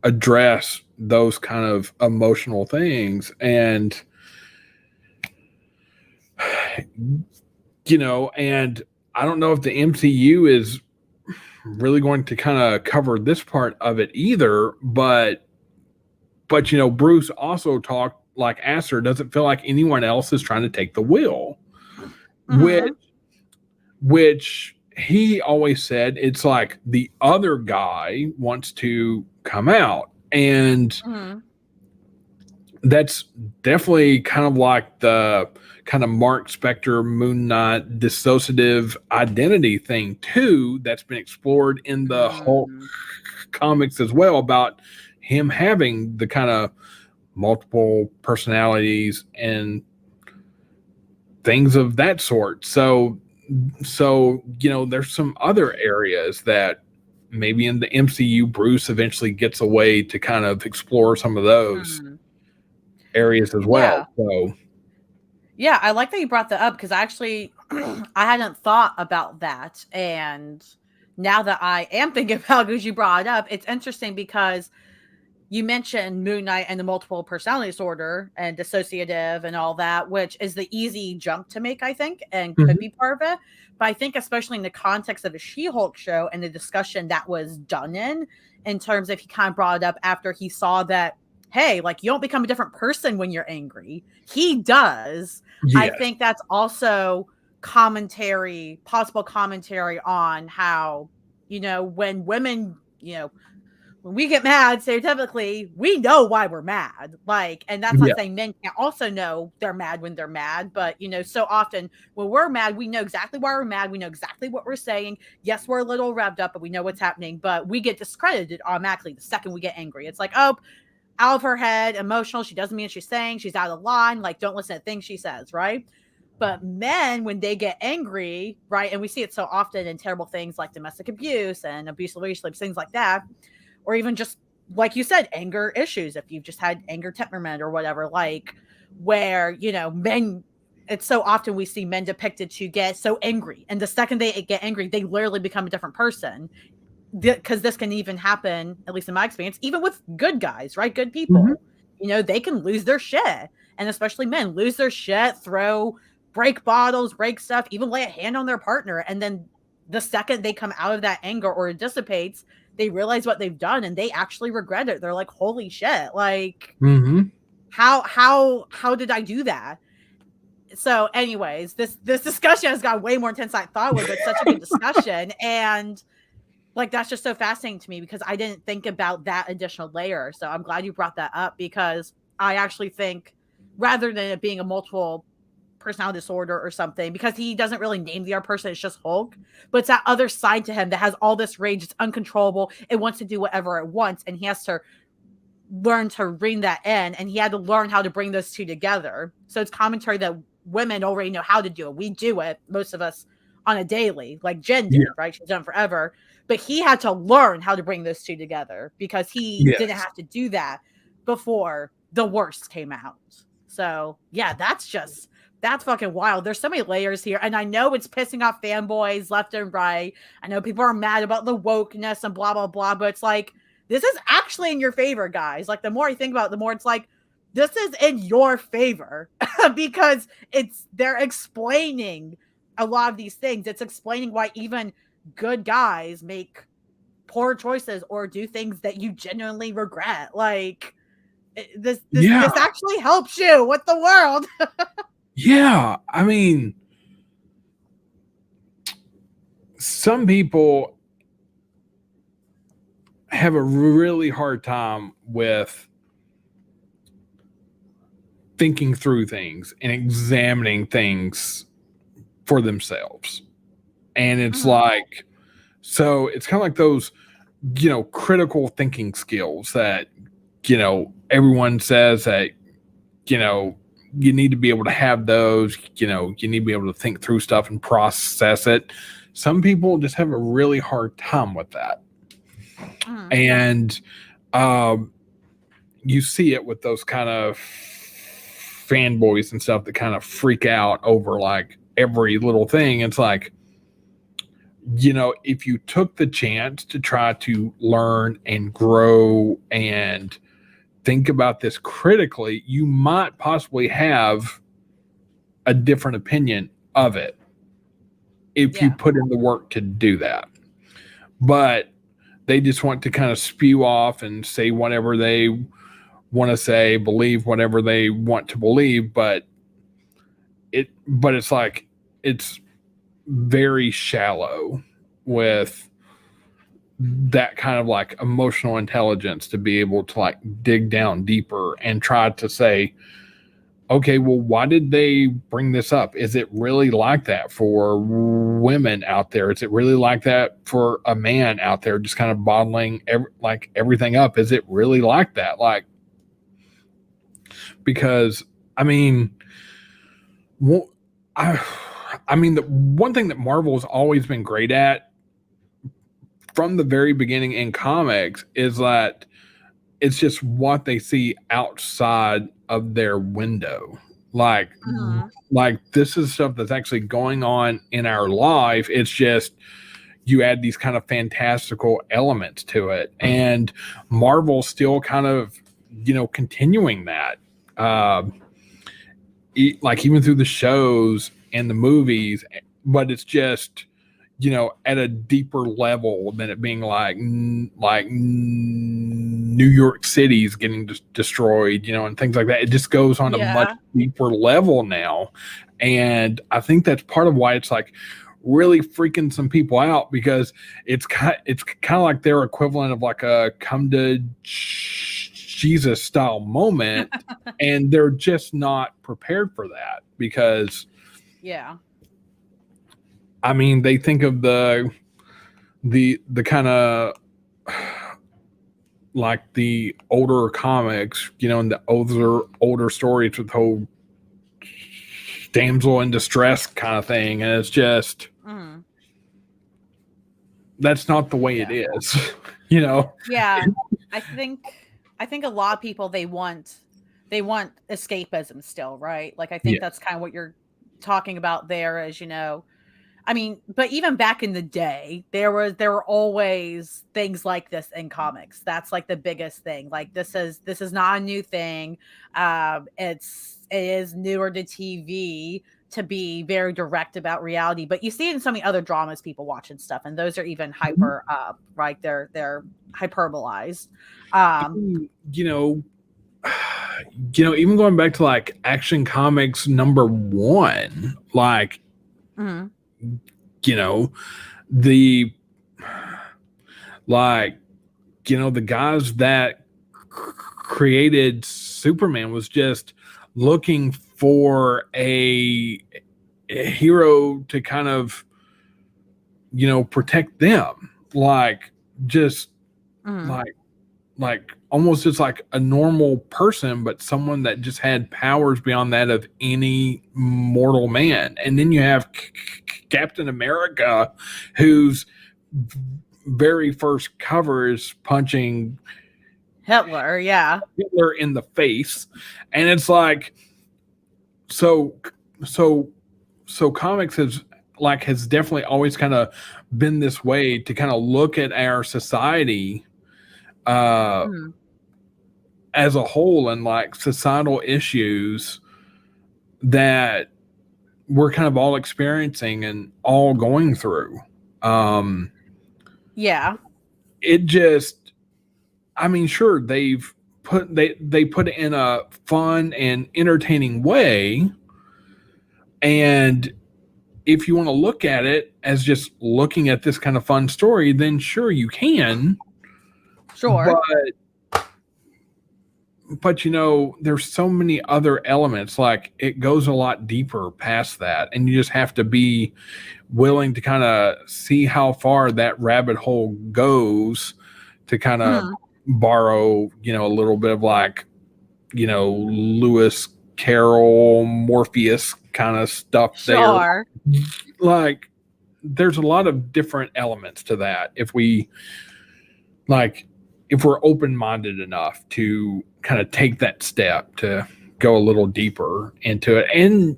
address those kind of emotional things. And and I don't know if the MCU is really going to kind of cover this part of it either, but Bruce also talked, like, Aster doesn't feel like anyone else is trying to take the wheel, which Mhm. he always said it's like the other guy wants to come out. And Mhm. that's definitely kind of like the kind of Mark Spector, Moon Knight dissociative identity thing too, that's been explored in the Hulk Mhm. comics as well, about him having the kind of multiple personalities and things of that sort. So there's some other areas that maybe in the MCU Bruce eventually gets a way to kind of explore some of those Mhm. areas as well. Yeah. So Yeah, I like that you brought that up because actually I hadn't thought about that. And now that I am thinking about it because you brought it up, it's interesting because you mentioned Moon Knight and the multiple personality disorder and dissociative and all that, which is the easy jump to make, I think, and could mhm. be part of it. But I think, especially in the context of a She-Hulk show and the discussion that was done in terms of, he kind of brought it up after he saw that, hey, like, you don't become a different person when you're angry. He does. I Yes. think that's also possible commentary on how, when women, when we get mad, stereotypically, we know why we're mad. Like, and that's Yeah. not saying men can't also know they're mad when they're mad, but so often when we're mad, we know exactly why we're mad. We know exactly what we're saying. Yes, we're a little revved up, but we know what's happening. But we get discredited automatically the second we get angry. It's like, oh, out of her head, emotional. She doesn't mean what she's saying. She's out of line. Like, don't listen to things she says, right? But men, when they get angry, right, and we see it so often in terrible things like domestic abuse and abusive relationships, things like that, or even just like you said, anger issues. If you've just had anger temperament or whatever, like where, men, it's so often we see men depicted to get so angry. And the second they get angry, they literally become a different person. Because this can even happen, at least in my experience, even with good guys, right? Good Mhm. people, they can lose their shit. And especially men lose their shit, break bottles, break stuff, even lay a hand on their partner. And then the second they come out of that anger or it dissipates, they realize what they've done and they actually regret it. They're like, holy shit. Like, Mhm. how did I do that? So anyways, this discussion has got way more intense than I thought it would, but it's such a good discussion. And like, that's just so fascinating to me because I didn't think about that additional layer. So I'm glad you brought that up because I actually think, rather than it being a multiple personality disorder or something, because he doesn't really name the other person. It's just Hulk, but it's that other side to him that has all this rage. It's uncontrollable. It wants to do whatever it wants, and he has to learn to rein that in, and he had to learn how to bring those two together. So it's commentary that women already know how to do it. We do it, most of us, on a daily, like Jen did, right? She's done it forever. But he had to learn how to bring those two together, because he didn't have to do that before the worst came out. So yeah, that's fucking wild. There's so many layers here. And I know it's pissing off fanboys left and right. I know people are mad about the wokeness and blah, blah, blah. But it's like, this is actually in your favor, guys. Like, the more I think about it, the more it's like, this is in your favor because they're explaining a lot of these things. It's explaining why even good guys make poor choices or do things that you genuinely regret. Like, this actually helps you with the world. Yeah. I mean, some people have a really hard time with thinking through things and examining things for themselves. And it's like, so it's kind of like those, critical thinking skills that, everyone says that, you need to be able to have those, you need to be able to think through stuff and process it. Some people just have a really hard time with that. And you see it with those kind of fanboys and stuff that kind of freak out over like every little thing. It's like, if you took the chance to try to learn and grow and think about this critically, you might possibly have a different opinion of it if you put in the work to do that. But they just want to kind of spew off and say whatever they want to say, believe whatever they want to believe, but it's like, it's very shallow with that kind of like emotional intelligence to be able to like dig down deeper and try to say, okay, well, why did they bring this up? Is it really like that for women out there? Is it really like that for a man out there just kind of bottling everything up? Is it really like that? Like, because, I mean, the one thing that Marvel has always been great at from the very beginning in comics is that it's just what they see outside of their window. Like this is stuff that's actually going on in our life. It's just you add these kind of fantastical elements to it, and Marvel's still kind of continuing that. Like even through the shows and the movies, but it's just at a deeper level than it being like New York City's getting destroyed, and things like that. It just goes on a much deeper level now. And I think that's part of why it's like really freaking some people out, because it's kind of like their equivalent of like a come to Jesus style moment. And they're just not prepared for that because I mean, they think of the kind of like the older comics, and the older stories with whole damsel in distress kind of thing, and it's just that's not the way it is, Yeah, I think a lot of people they want escapism still, right? Like I think that's kind of what you're talking about there, as I mean, but even back in the day, there were always things like this in comics. That's like the biggest thing. Like this is not a new thing. It is newer to TV to be very direct about reality, but you see it in so many other dramas people watch and stuff, and those are even hyper up, right? They're hyperbolized. Even going back to like Action Comics #1, like. The guys that created Superman was just looking for a hero to kind of, protect them, like just Mhm. like almost just like a normal person, but someone that just had powers beyond that of any mortal man. And then you have Captain America, whose very first cover is punching Hitler, yeah. Hitler in the face, and it's like, so so comics has definitely always kind of been this way to kind of look at our society Mhm. as a whole, and like societal issues that we're kind of all experiencing and all going through. Yeah. It just, I mean, sure, they put it in a fun and entertaining way, and if you want to look at it as just looking at this kind of fun story, then sure you can. Sure. But there's so many other elements. Like, it goes a lot deeper past that, and you just have to be willing to kind of see how far that rabbit hole goes to kind of Mhm. borrow, a little bit of like, Lewis Carroll, Morpheus kind of stuff there. Sure. Like, there's a lot of different elements to that. If we're open-minded enough to kind of take that step to go a little deeper into it, and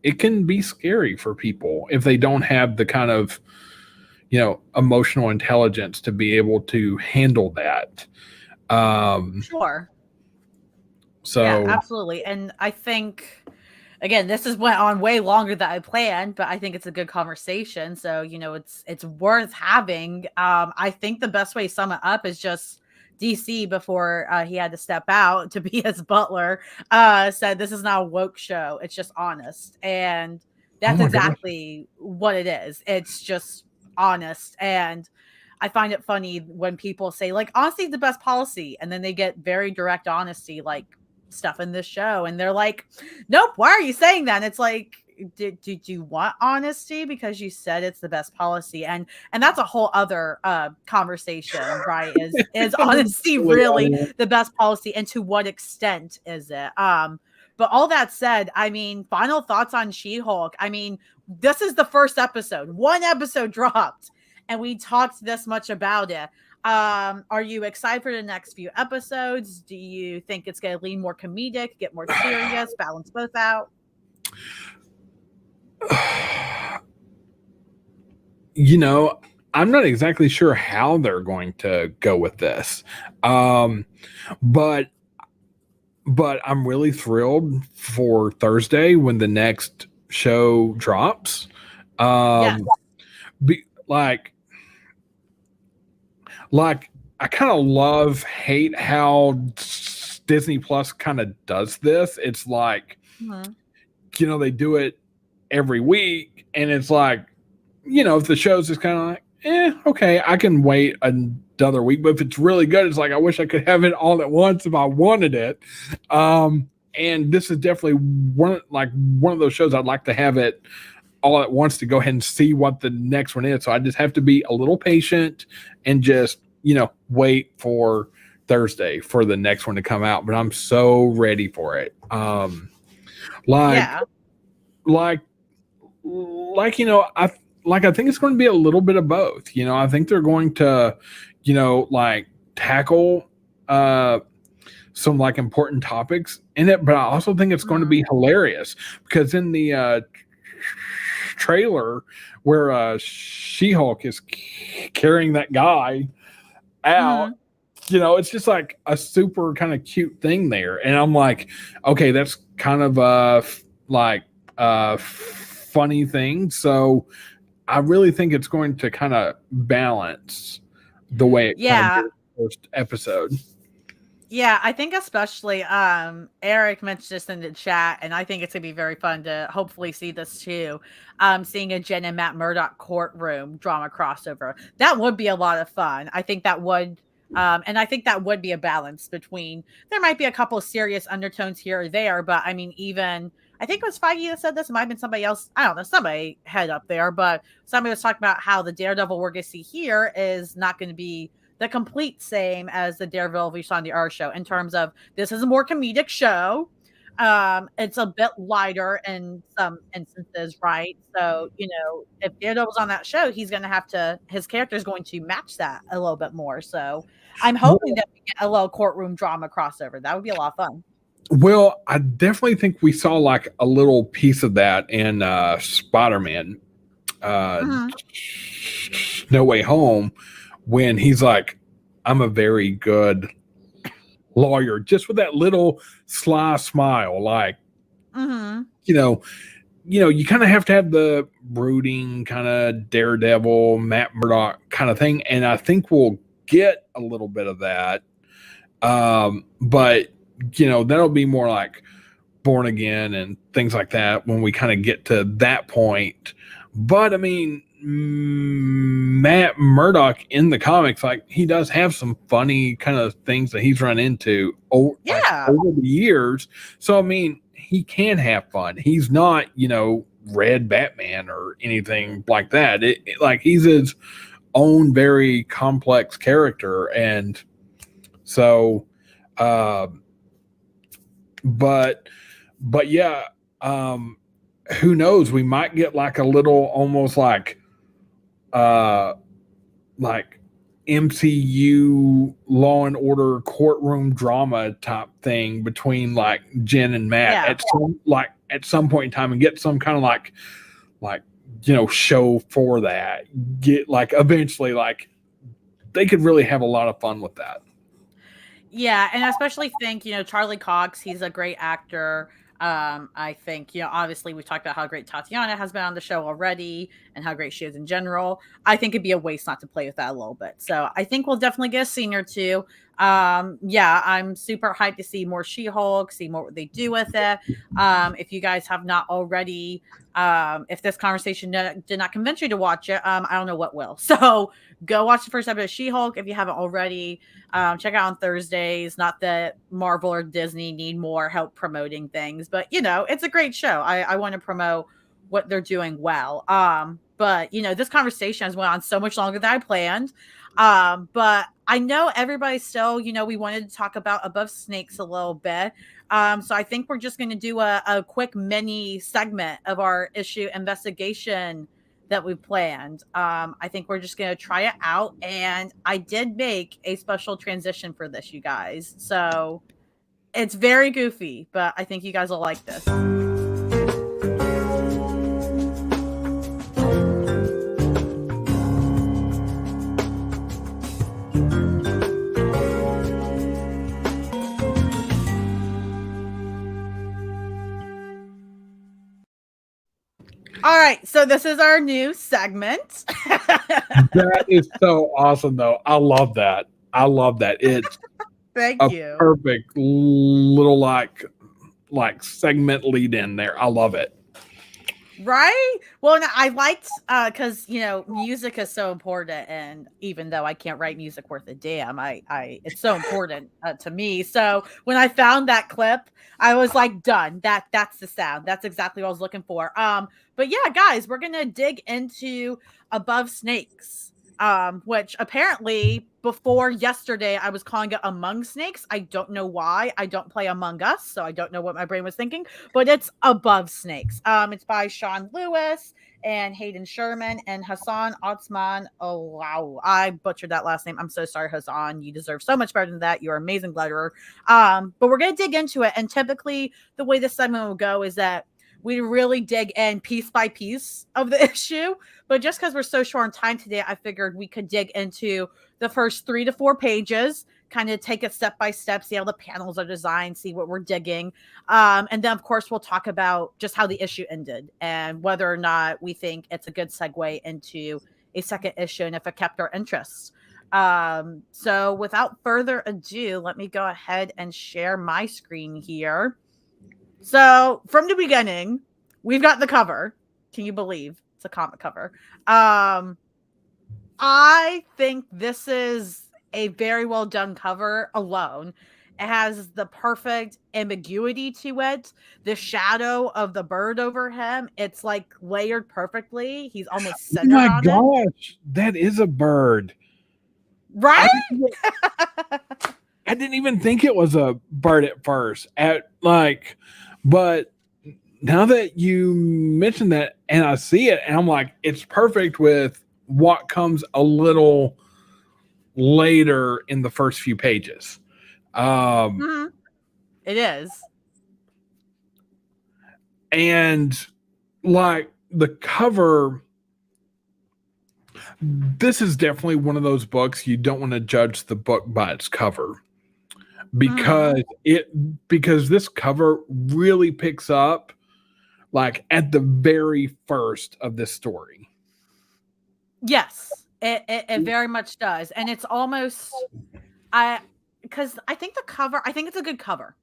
it can be scary for people if they don't have the kind of emotional intelligence to be able to handle that. Sure. So Yeah, absolutely. And I think, again, this has went on way longer than I planned, but I think it's a good conversation. So, it's worth having. I think the best way to sum it up is just DC, before he had to step out to be his butler, said this is not a woke show. It's just honest. And oh that's my gosh. exactly what it is. It's just honest. And I find it funny when people say, like, honesty is the best policy, and then they get very direct honesty, like stuff in this show, and they're like, nope, why are you saying that? And it's like, did you want honesty because you said it's the best policy? And that's a whole other conversation, right? Is honesty really the best policy, and to what extent is it? But all that said, I mean, final thoughts on She-Hulk. I mean, this is the first episode. One episode dropped, and we talked this much about it. Are you excited for the next few episodes? Do you think it's going to lean more comedic, get more serious, balance both out? I'm not exactly sure how they're going to go with this. But I'm really thrilled for Thursday when the next show drops. Yes. Like I kind of hate how Disney Plus kind of does this. It's like, they do it every week, and it's like, if the show's just kind of like, okay, I can wait another week. But if it's really good, it's like, I wish I could have it all at once if I wanted it. And this is definitely one of those shows I'd like to have it all at once to go ahead and see what the next one is. So I just have to be a little patient and just, wait for Thursday for the next one to come out. But I'm so ready for it. I think it's going to be a little bit of both. I think they're going to, tackle some important topics in it, but I also think it's going to be hilarious, because in the trailer where She-Hulk is carrying that guy out, it's just like a super kind of cute thing there, and I'm like, okay, that's kind of a funny thing. So I really think it's going to kind of balance the way it kind of did the first episode. Yeah, I think especially Eric mentioned this in the chat, and I think it's gonna be very fun to hopefully see this too. Seeing a Jen and Matt Murdock courtroom drama crossover. That would be a lot of fun. I think that would And I think that would be a balance between, there might be a couple of serious undertones here or there, but I mean, even I think it was Feige that said this. It might have been somebody else. I don't know, somebody head up there, but somebody was talking about how the Daredevil we're going to see here is not going to be the complete same as the Daredevil we saw on the R show, in terms of this is a more comedic show. It's a bit lighter in some instances, right? So, if Daredevil's on that show, he's going to have to, his character is going to match that a little bit more. So I'm hoping that we get a little courtroom drama crossover. That would be a lot of fun. Well, I definitely think we saw like a little piece of that in Spider-Man, No Way Home, when he's like, I'm a very good lawyer, just with that little sly smile, like, you kind of have to have the brooding kind of Daredevil, Matt Murdock kind of thing, and I think we'll get a little bit of that. But that'll be more like Born Again and things like that when we kind of get to that point. But I mean, Matt Murdock in the comics, like, he does have some funny kind of things that he's run into over the years. So I mean, he can have fun. He's not, Red Batman or anything like that. Like, he's his own very complex character, and so but yeah, who knows, we might get like a little almost like MCU Law and Order courtroom drama type thing between like Jen and Matt at some point in time, and get some kind of like show for that. Get like eventually, like, they could really have a lot of fun with that. Yeah, and I especially think, Charlie Cox, he's a great actor. I think, obviously we've talked about how great Tatiana has been on the show already and how great she is in general. I think it'd be a waste not to play with that a little bit. So I think we'll definitely get a scene or two. Yeah, I'm super hyped to see more She-Hulk, see more what they do with it. If you guys have not already, if this conversation did not convince you to watch it, I don't know what will. So go watch the first episode of She-Hulk if you haven't already. Check out on Thursdays. Not that Marvel or Disney need more help promoting things, but it's a great show. I want to promote what they're doing well. But this conversation has went on so much longer than I planned. But I know everybody still, we wanted to talk about Above Snakes a little bit. So I think we're just going to do a quick mini segment of our issue investigation that we planned. I think we're just going to try it out. And I did make a special transition for this, you guys. So it's very goofy, but I think you guys will like this. All right, so this is our new segment. That is so awesome, though. I love that. It's Thank you. Perfect little like segment lead in there. I love it. Right? Well, I liked because music is so important, and even though I can't write music worth a damn, I it's so important to me. So when I found that clip, I was like, done. That's the sound. That's exactly what I was looking for. But yeah, guys, we're gonna dig into Above Snakes. Which apparently before yesterday I was calling it Among Snakes. I don't know why. I don't play Among Us, so I don't know what my brain was thinking, but it's Above Snakes. It's by Sean Lewis and Hayden Sherman and Hassan Otsman. Oh wow, I butchered that last name. I'm so sorry, Hassan. You deserve so much better than that. You're an amazing letterer. But we're gonna dig into it, and typically the way this segment will go is that we really dig in piece by piece of the issue. But just because we're so short on time today, I figured we could dig into the first 3 to 4 pages, kind of take it step by step, see how the panels are designed, see what we're digging. And then, of course, we'll talk about just how the issue ended and whether or not we think it's a good segue into a second issue and if it kept our interest. So without further ado, let me go ahead and share my screen here. So from the beginning, we've got the cover. Can you believe it's a comic cover? I think this is a very well done cover alone. It has the perfect ambiguity to it. The shadow of the bird over him, it's like layered perfectly. He's almost Oh centered my on it. gosh, that is a bird. Right? I didn't even think it was a bird at first. But now that you mentioned that and I see it, and I'm like, it's perfect with what comes a little later in the first few pages. Mhm. It is. And like the cover, this is definitely one of those books you don't want to judge the book by its cover Mhm. because this cover really picks up like at the very first of this story. Yes. It very much does. And it's almost I because I think the cover, I think it's a good cover.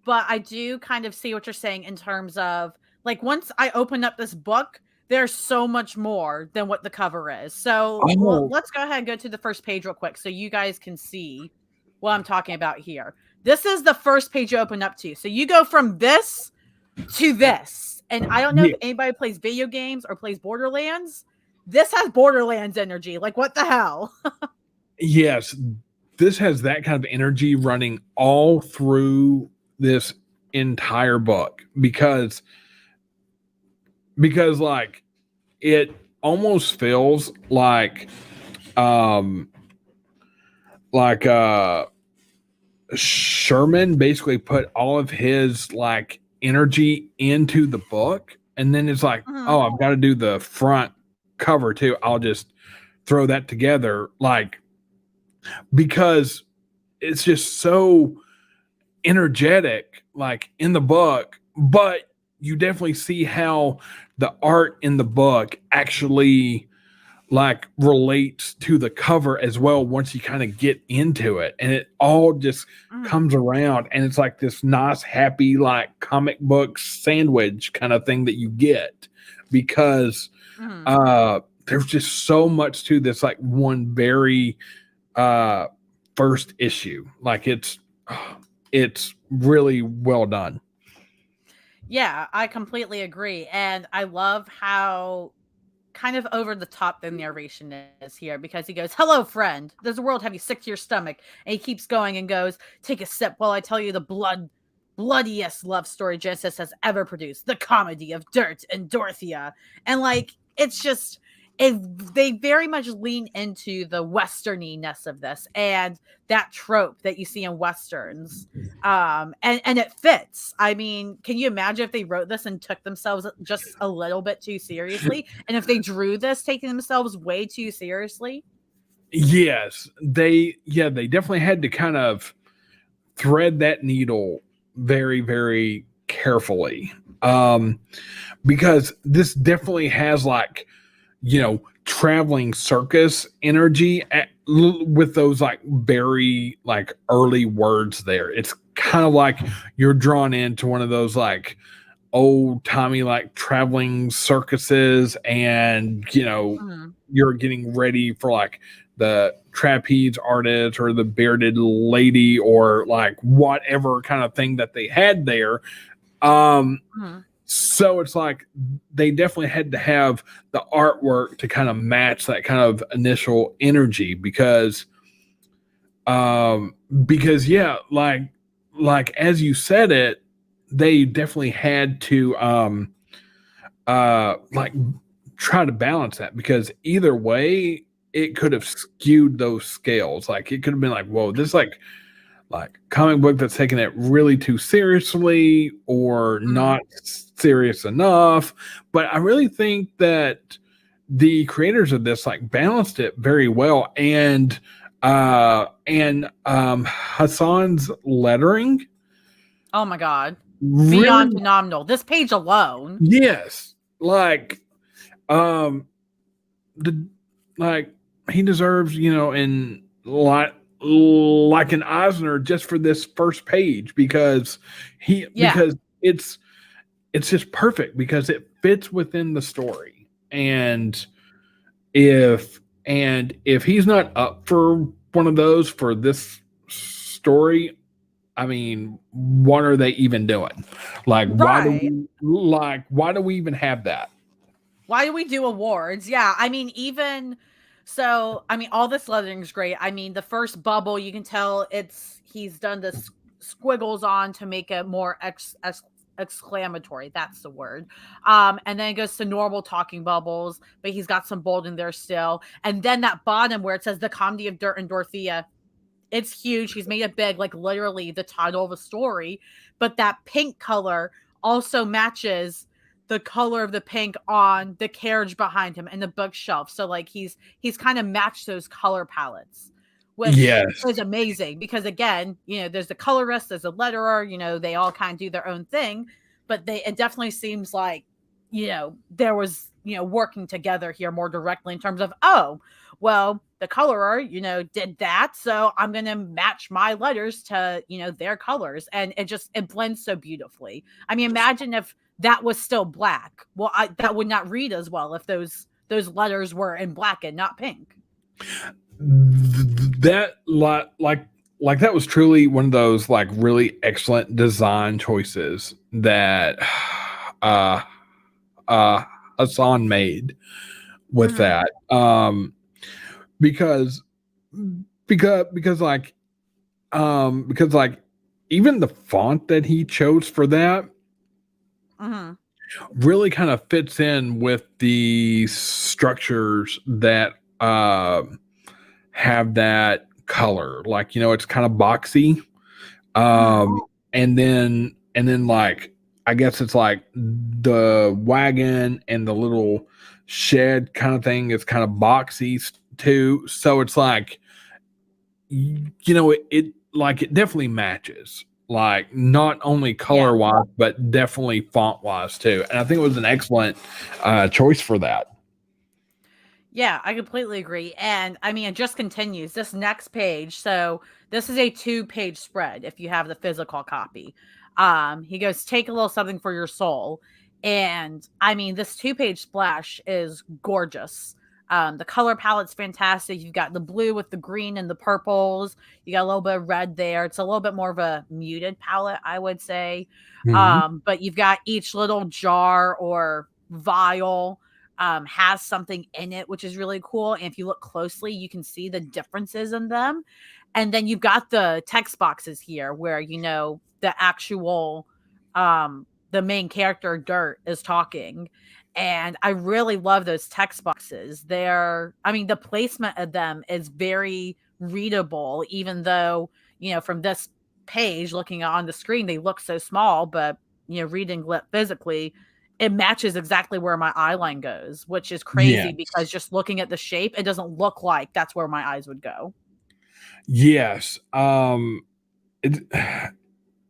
But I do kind of see what you're saying in terms of like once I open up this book, there's so much more than what the cover is. So Oh, let's go ahead and go to the first page real quick so you guys can see what I'm talking about here. This is the first page you open up to. So you go from this to this. And I don't know if yeah, anybody plays video games or plays Borderlands. This has Borderlands energy. Like, what the hell? yes, this has that kind of energy running all through this entire book because like it almost feels um like Sherman basically put all of his like energy into the book, and then it's like, oh, Mhm. I've got to do the front cover too. I'll just throw that together, like because it's just so energetic, like in the book. But you definitely see how the art in the book actually like relates to the cover as well once you kind of get into it, and it all just Mhm. comes around, and it's like this nice happy like comic book sandwich kind of thing that you get because Mhm. there's just so much to this like one very uh first issue. Like it's really well done. Yeah, I completely agree. And I love how kind of over the top the narration is here because he goes, "Hello, friend. Does the world have you sick to your stomach?" And he keeps going and goes, "Take a sip while I tell you the bloodiest love story Genesis has ever produced, the comedy of Dirt and Dorothea." And like, it's just it, they very much lean into the westerniness of this and that trope that you see in westerns, and it fits. I mean, can you imagine if they wrote this and took themselves just a little bit too seriously, and if they drew this taking themselves way too seriously? Yes, they definitely had to kind of thread that needle very very carefully because this definitely has like traveling circus energy with those like very like early words there. It's kind of like you're drawn into one of those like old timey like traveling circuses, and Mhm. you're getting ready for like the trapeze artist or the bearded lady or like whatever kind of thing that they had there. um Mhm. so it's like they definitely had to have the artwork to kind of match that kind of initial energy because yeah, like as you said it, they definitely had to like try to balance that because either way it could have skewed those scales. Like it could have been like, whoa, this like comic book that's taking it really too seriously or not Mhm. serious enough. But I really think that the creators of this like balanced it very well, and Hassan's lettering Oh my god. Beyond really, phenomenal. This page alone. yes, like um the like he deserves, and like an Eisner just for this first page Yeah. because it's just perfect because it fits within the story. And if he's not up for one of those for this story, I mean, what are they even doing? Like, Right. why do we even have that? Why do we do awards? Yeah, I mean, even so, I mean, all this lettering's great. I mean, the first bubble, you can tell he's done the squiggles on to make it more exclamatory. That's the word. And then it goes to normal talking bubbles, but he's got some bold in there still. And then that bottom where it says the comedy of Dirt and Dorothea, it's huge. He's made it big, like literally the title of a story. But that pink color also matches the color of the pink on the carriage behind him and the bookshelf. So like he's kind of matched those color palettes, which Yes. is amazing because again, there's the colorist, there's a letterer, they all kind of do their own thing, but it definitely seems like, there was, working together here more directly in terms of, oh, well, the colorer, did that. So I'm going to match my letters to, their colors. And it blends so beautifully. I mean, imagine if that was still black. Well, that would not read as well if those letters were in black and not pink. That like that was truly one of those like really excellent design choices that Hassan made with that. Because like even the font that he chose for that really kind of fits in with the structures that have that color. Like, it's kind of boxy. And then like I guess it's like the wagon and the little shed kind of thing is kind of boxy too. So it's like, it definitely matches, like not only color wise, but definitely font wise too. And I think it was an excellent choice for that. Yeah, I completely agree. And I mean, it just continues this next page. So this is a 2-page spread. If you have the physical copy, he goes, take a little something for your soul. And I mean, this 2-page splash is gorgeous. The color palette's fantastic. You've got the blue with the green and the purples. You got a little bit of red there. It's a little bit more of a muted palette, I would say. But you've got each little jar or vial has something in it, which is really cool. And if you look closely, you can see the differences in them. And then you've got the text boxes here where, the actual, the main character, Dirt, is talking. And I really love those text boxes. The placement of them is very readable, even though, from this page looking on the screen, they look so small, but, reading physically, it matches exactly where my eye line goes, which is crazy because just looking at the shape, it doesn't look like that's where my eyes would go. Yes.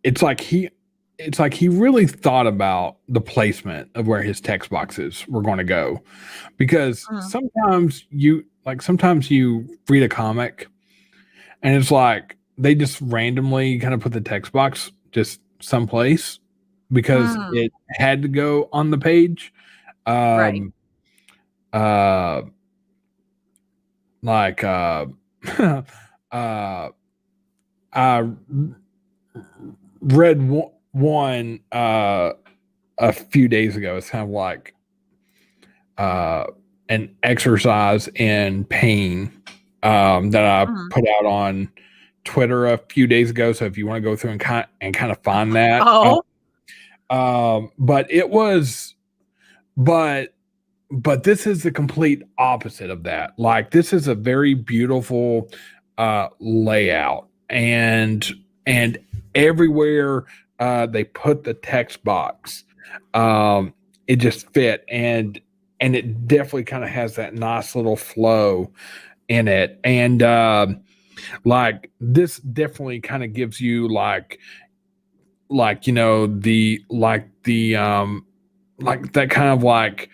It's like he really thought about the placement of where his text boxes were going to go, because sometimes you read a comic and it's like they just randomly kind of put the text box just someplace because it had to go on the page. Right. Like I read one a few days ago. It's kind of like an exercise in pain that I put out on Twitter a few days ago. So if you want to go through and kind of find that, but this is the complete opposite of that. Like, this is a very beautiful layout, and everywhere they put the text box, it just fit, and it definitely kind of has that nice little flow in it. And like, this definitely kind of gives you like that kind of like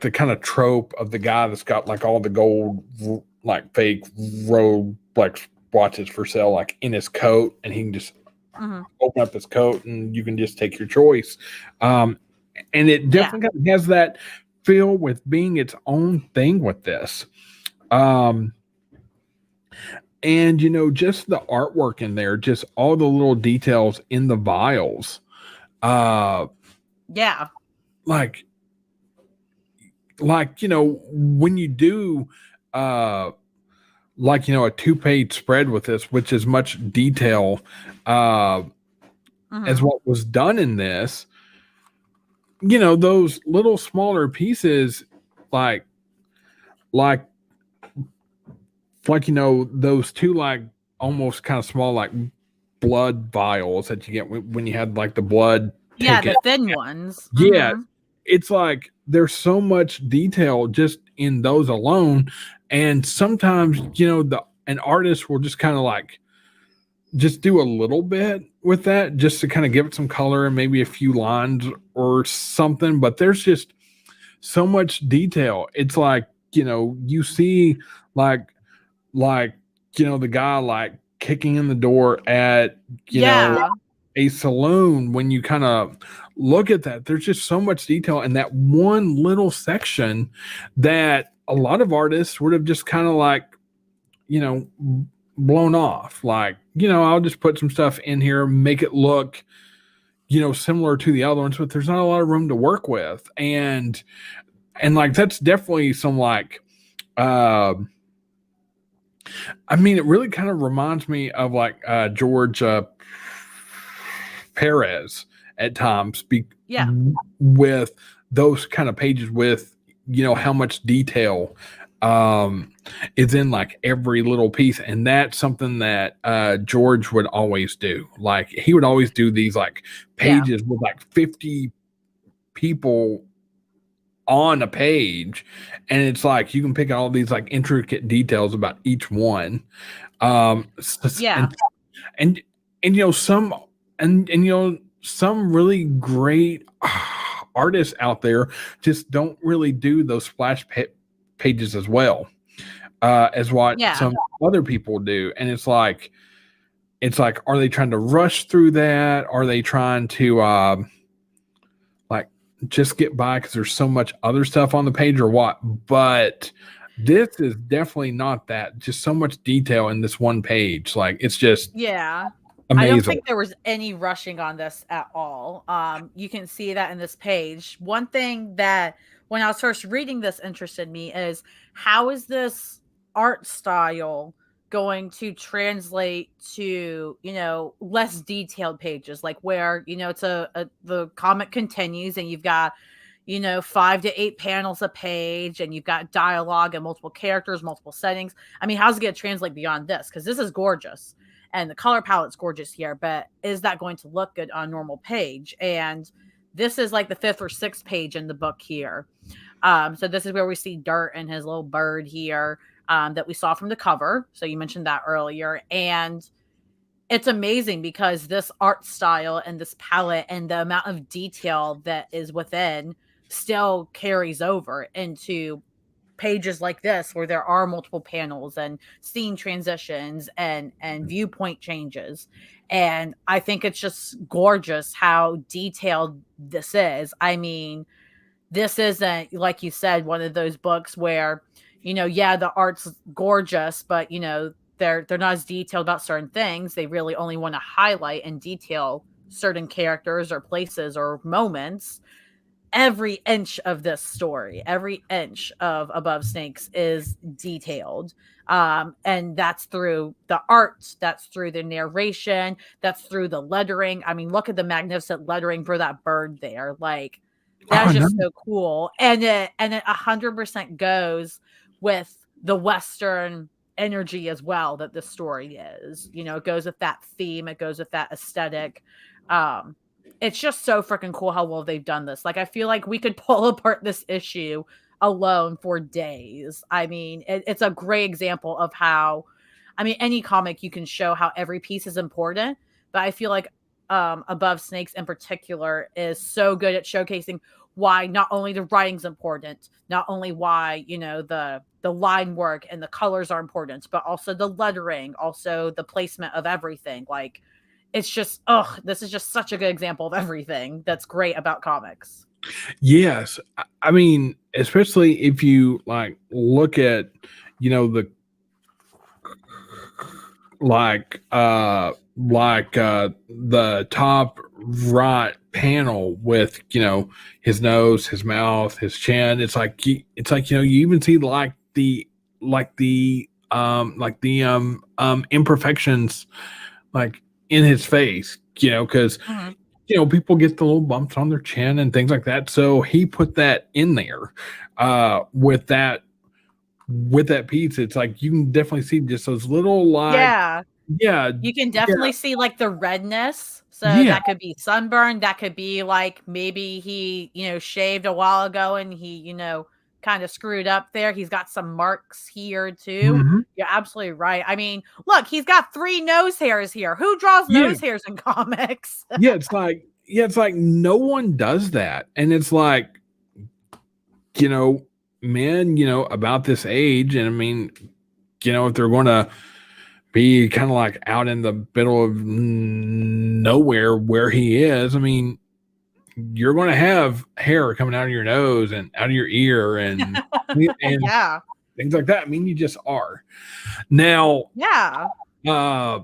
the kind of trope of the guy that's got like all the gold, like fake Rolex watches for sale, like in his coat, and he can just open up his coat and you can just take your choice. And it definitely has that feel with being its own thing with this. Um, and just the artwork in there, just all the little details in the vials. Yeah. Like when you do like a 2-page spread with this, which is much detail as what was done in this, those little smaller pieces, like those two, like almost kind of small, like blood vials that you get when you had like the blood the thin ones. Yeah, it's like there's so much detail just in those alone, and sometimes an artist will just kind of like just do a little bit with that just to kind of give it some color and maybe a few lines or something, but there's just so much detail. It's like you see like the guy like kicking in the door at a saloon. When you kind of look at that, there's just so much detail in that one little section that a lot of artists would have just kind of like blown off, like I'll just put some stuff in here, make it look similar to the other ones, but there's not a lot of room to work with. And like that's definitely some like I mean, it really kind of reminds me of like George Perez at times, with those kind of pages, with how much detail is in like every little piece. And that's something that George would always do. Like he would always do these like pages with like 50 people on a page, and it's like you can pick all these like intricate details about each one. And some some really great artists out there just don't really do those splash pages as well as what some other people do. And it's like are they trying to rush through that? Are they trying to just get by because there's so much other stuff on the page, or what? But this is definitely not that. Just so much detail in this one page. Like it's just amazing. I don't think there was any rushing on this at all. You can see that in this page. One thing that when I was first reading this interested me is, how is this art style going to translate to less detailed pages, like where it's the comic continues and you've got 5 to 8 panels a page and you've got dialogue and multiple characters, multiple settings. I mean, how's it going to translate beyond this? Because this is gorgeous and the color palette's gorgeous here, but is that going to look good on a normal page? And this is like the 5th or 6th page in the book here. So this is where we see Dirt and his little bird here. That we saw from the cover. So you mentioned that earlier. And it's amazing because this art style and this palette and the amount of detail that is within still carries over into pages like this, where there are multiple panels and scene transitions and viewpoint changes. And I think it's just gorgeous how detailed this is. I mean, this isn't, like you said, one of those books where the art's gorgeous, but they're not as detailed about certain things. They really only want to highlight and detail certain characters or places or moments. Every inch of this story, every inch of Above Snakes is detailed. And that's through the art, that's through the narration, that's through the lettering. I mean, look at the magnificent lettering for that bird there. Like, that's just so cool. And it 100% goes with the Western energy as well that the story is. It goes with that theme. It goes with that aesthetic. It's just so freaking cool how well they've done this. Like, I feel like we could pull apart this issue alone for days. I mean, it's a great example of how, any comic you can show how every piece is important, but I feel like Above Snakes in particular is so good at showcasing why not only the writing's important, not only why the line work and the colors are important, but also the lettering, also the placement of everything. Like, it's just this is just such a good example of everything that's great about comics. Yes, I mean, especially if you like look at the the top right panel with his nose, his mouth, his chin. You even see imperfections like in his face, because Mhm. people get the little bumps on their chin and things like that. So he put that in there with that piece. It's like you can definitely see just those little Yeah. yeah, You can yeah, definitely see like the redness. So yeah. that could be sunburn. That could be like maybe he, shaved a while ago and he, kind of screwed up there. He's got some marks here too. Mhm. You're absolutely right. I mean, look, he's got 3 nose hairs here. Who draws Yeah, nose hairs in comics? it's like no one does that, and it's like men about this age, and I mean if they're going to be kind of like out in the middle of nowhere where he is, I mean you're going to have hair coming out of your nose and out of your ear and Yeah. things like that. I mean, you just are. Now, Yeah. uh,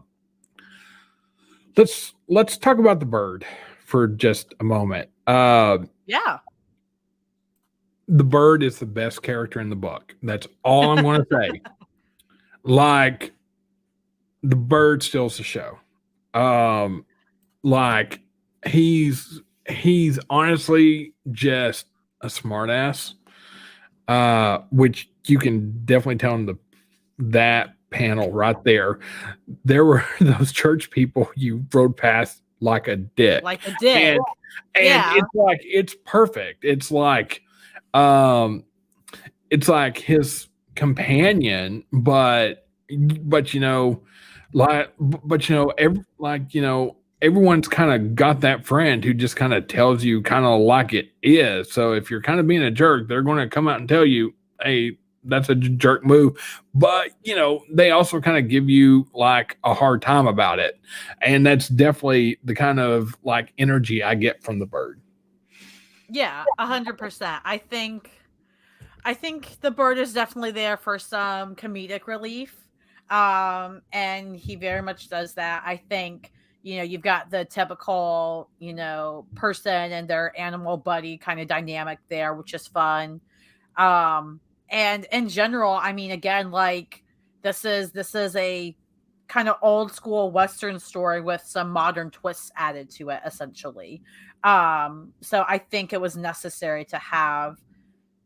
let's talk about the bird for just a moment. Yeah. The bird is the best character in the book. That's all I'm going to say. Like the bird steals the show. Like he's honestly just a smartass. Which you can definitely tell in that panel right there. There were those church people you rode past like a dick, Like a dick. and Yeah. it's like it's perfect. Um, it's like his companion, but everyone's kind of got that friend who just kind of tells you kind of like it is. So if you're kind of being a jerk, they're going to come out and tell you, hey, that's a jerk move. But they also kind of give you like a hard time about it, and that's definitely the kind of like energy I get from the bird. Yeah, 100%. I think the bird is definitely there for some comedic relief. And he very much does that. I think, you've got the typical, person and their animal buddy kind of dynamic there, which is fun. Um, and in general, I mean, again, like this is a kind of old school Western story with some modern twists added to it, essentially. So I think it was necessary to have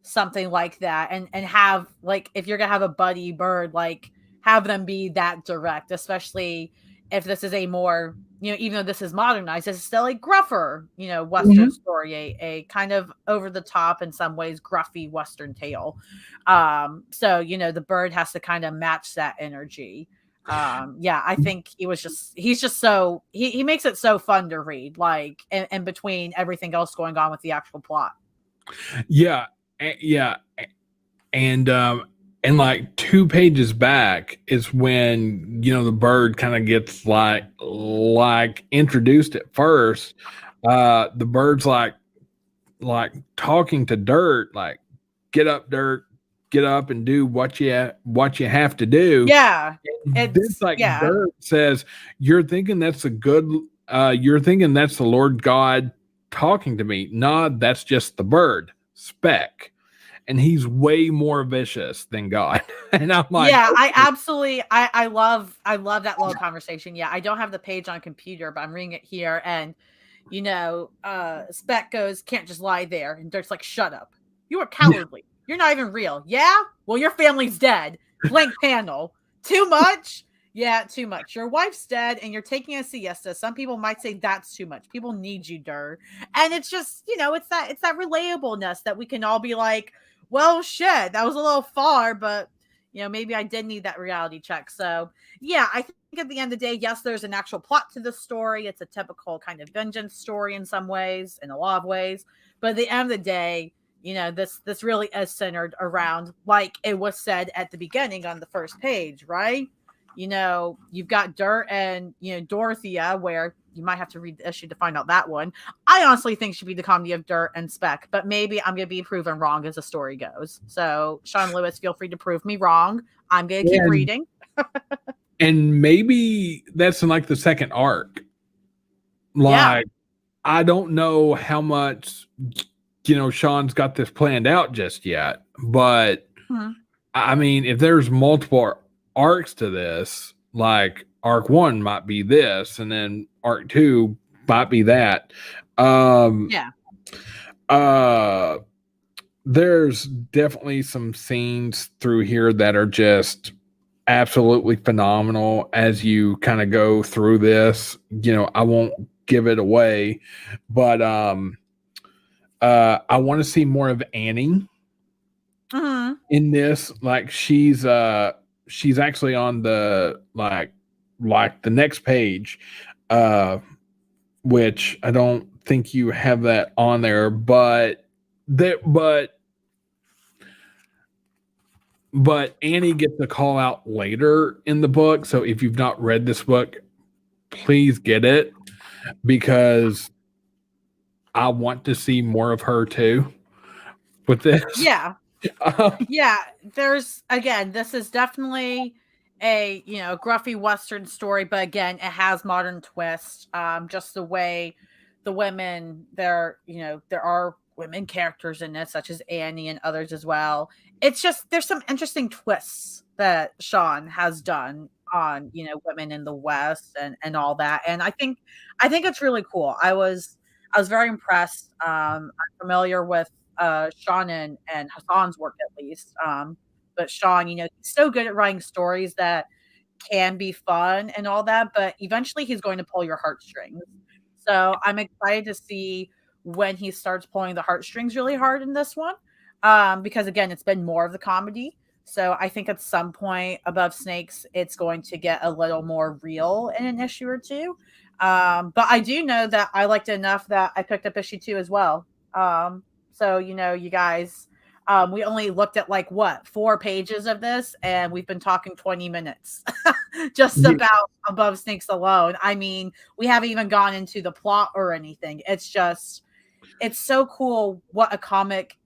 something like that and have like if you're gonna have a buddy bird, like have them be that direct, especially if this is a more even though this is modernized, this is still a gruffer Western Mhm. story, a kind of over the top in some ways gruffy Western tale. So the bird has to kind of match that energy. Yeah, I think he's just so he makes it so fun to read, like in between everything else going on with the actual plot. Yeah, yeah, and like 2 pages back is when the bird kind of gets like introduced at first. The bird's like talking to Dirt, like get up, Dirt, get up and do what you have to do. Yeah, And then it's like yeah. Dirt says, you're thinking that's the Lord God talking to me. Nah, that's just the bird, Speck. And he's way more vicious than God. And I'm like, Yeah, I absolutely I love that little conversation. Yeah, I don't have the page on computer, but I'm reading it here and Spec goes, can't just lie there. And Dirk's like, shut up. You are cowardly. You're not even real. Yeah? Well, your family's dead. Blank panel. Too much? Yeah, too much. Your wife's dead and you're taking a siesta. Some people might say that's too much. People need you, Dur. And it's just, it's that relatableness that we can all be like, well, shit, that was a little far, but maybe I did need that reality check. So yeah, I think at the end of the day, yes, there's an actual plot to the story. It's a typical kind of vengeance story in some ways, in a lot of ways. But at the end of the day, this really is centered around, like it was said at the beginning on the first page, right? You've got Dirt and Dorothea, where you might have to read the issue to find out that one. I honestly think should be the comedy of Dirt and Speck, but maybe I'm gonna be proven wrong as the story goes. So Sean Lewis, feel free to prove me wrong. I'm gonna keep reading. And maybe that's in like the second arc. Like, I don't know how much, Sean's got this planned out just yet, but I mean, if there's multiple arcs to this, like arc 1 might be this, and then arc 2 might be that. There's definitely some scenes through here that are just absolutely phenomenal as you kind of go through this. I won't give it away, but I want to see more of Annie in this. Like, she's actually on the like the next page, which I don't think you have that on there, but Annie gets a call out later in the book. So if you've not read this book, please get it, because I want to see more of her too with this. Yeah. There's, again, this is definitely a, gruffy Western story, but again, it has modern twists. Just the way the women there are women characters in it, such as Annie and others as well. It's just, there's some interesting twists that Sean has done on, women in the West and all that. And I think it's really cool. I was very impressed. I'm familiar with Sean and Hassan's work, at least. But Sean, he's so good at writing stories that can be fun and all that, but eventually he's going to pull your heartstrings. So I'm excited to see when he starts pulling the heartstrings really hard in this one. Because again, it's been more of the comedy. So I think at some point Above Snakes, it's going to get a little more real in an issue or two. But I do know that I liked it enough that I picked up issue 2 as well. So, you guys, we only looked at 4 pages of this, and we've been talking 20 minutes just about Above Snakes alone. I mean, we haven't even gone into the plot or anything. It's just, it's so cool what a comic,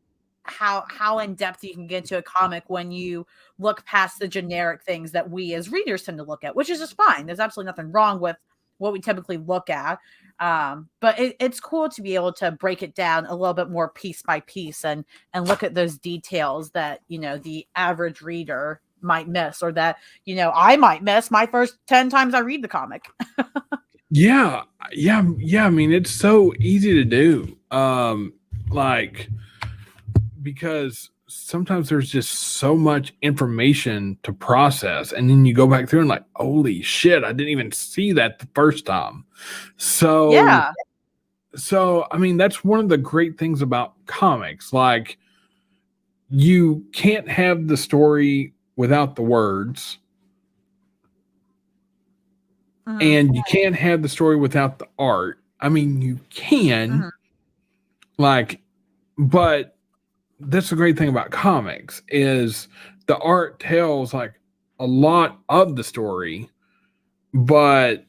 how in depth you can get into a comic when you look past the generic things that we as readers tend to look at, which is just fine. There's absolutely nothing wrong with what we typically look at. But it's cool to be able to break it down a little bit more piece by piece and look at those details that, the average reader might miss, or that, I might miss my first 10 times I read the comic. Yeah. I mean, it's so easy to do. Because sometimes there's just so much information to process, and then you go back through and holy shit, I didn't even see that the first time. So I mean, that's one of the great things about comics. Like, you can't have the story without the words, and you can't have the story without the art. I mean, you can, but that's the great thing about comics is the art tells a lot of the story, but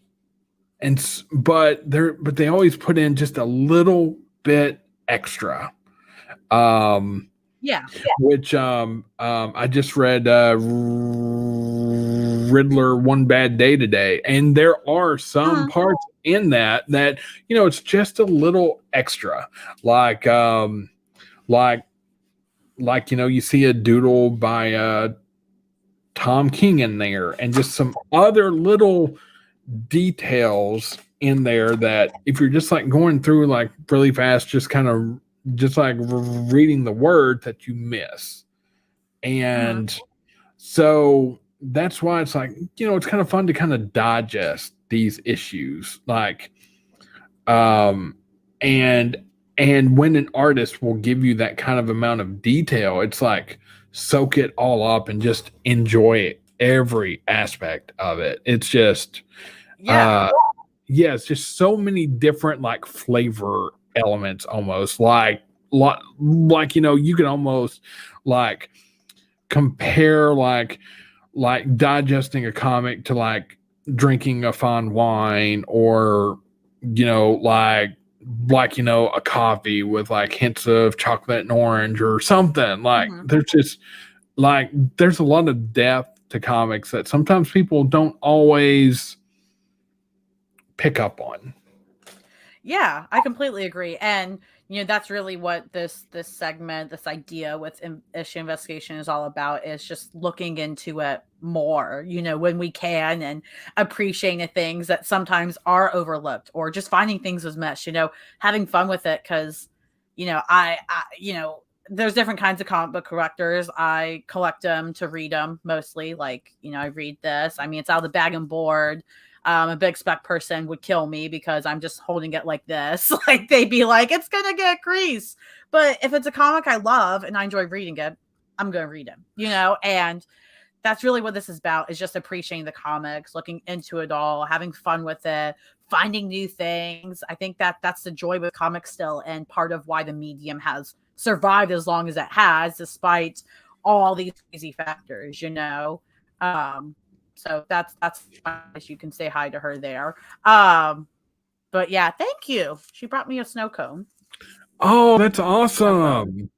they always put in just a little bit extra. Which I just read Riddler One Bad Day today, and there are some parts in that it's just a little extra, you see a doodle by Tom King in there, and just some other little details in there that if you're just going through really fast, just kind of reading the word, that you miss. And so that's why it's it's kind of fun to kind of digest these issues, and when an artist will give you that kind of amount of detail, it's soak it all up and just enjoy it, every aspect of it. It's just, it's just so many different flavor elements, almost you can almost compare digesting a comic to drinking a fine wine, or a coffee with hints of chocolate and orange or something. There's just there's a lot of depth to comics that sometimes people don't always pick up on. Yeah, I completely agree. And that's really what this segment, this idea with issue investigation is all about, is just looking into it more, when we can, and appreciating the things that sometimes are overlooked, or just finding things as mesh, having fun with it. Cause I there's different kinds of comic book collectors. I collect them to read them mostly. Like, I read this. I mean, it's out of the bag and board. A big spec person would kill me because I'm just holding it like this. Like, they'd be like, it's going to get grease. But if it's a comic I love and I enjoy reading it, I'm going to read it, and that's really what this is about, is just appreciating the comics, looking into it all, having fun with it, finding new things. I think that's the joy with comics still, and part of why the medium has survived as long as it has, despite all these crazy factors, so that's you can say hi to her there. But yeah, thank you. She brought me a snow cone. Oh, that's awesome.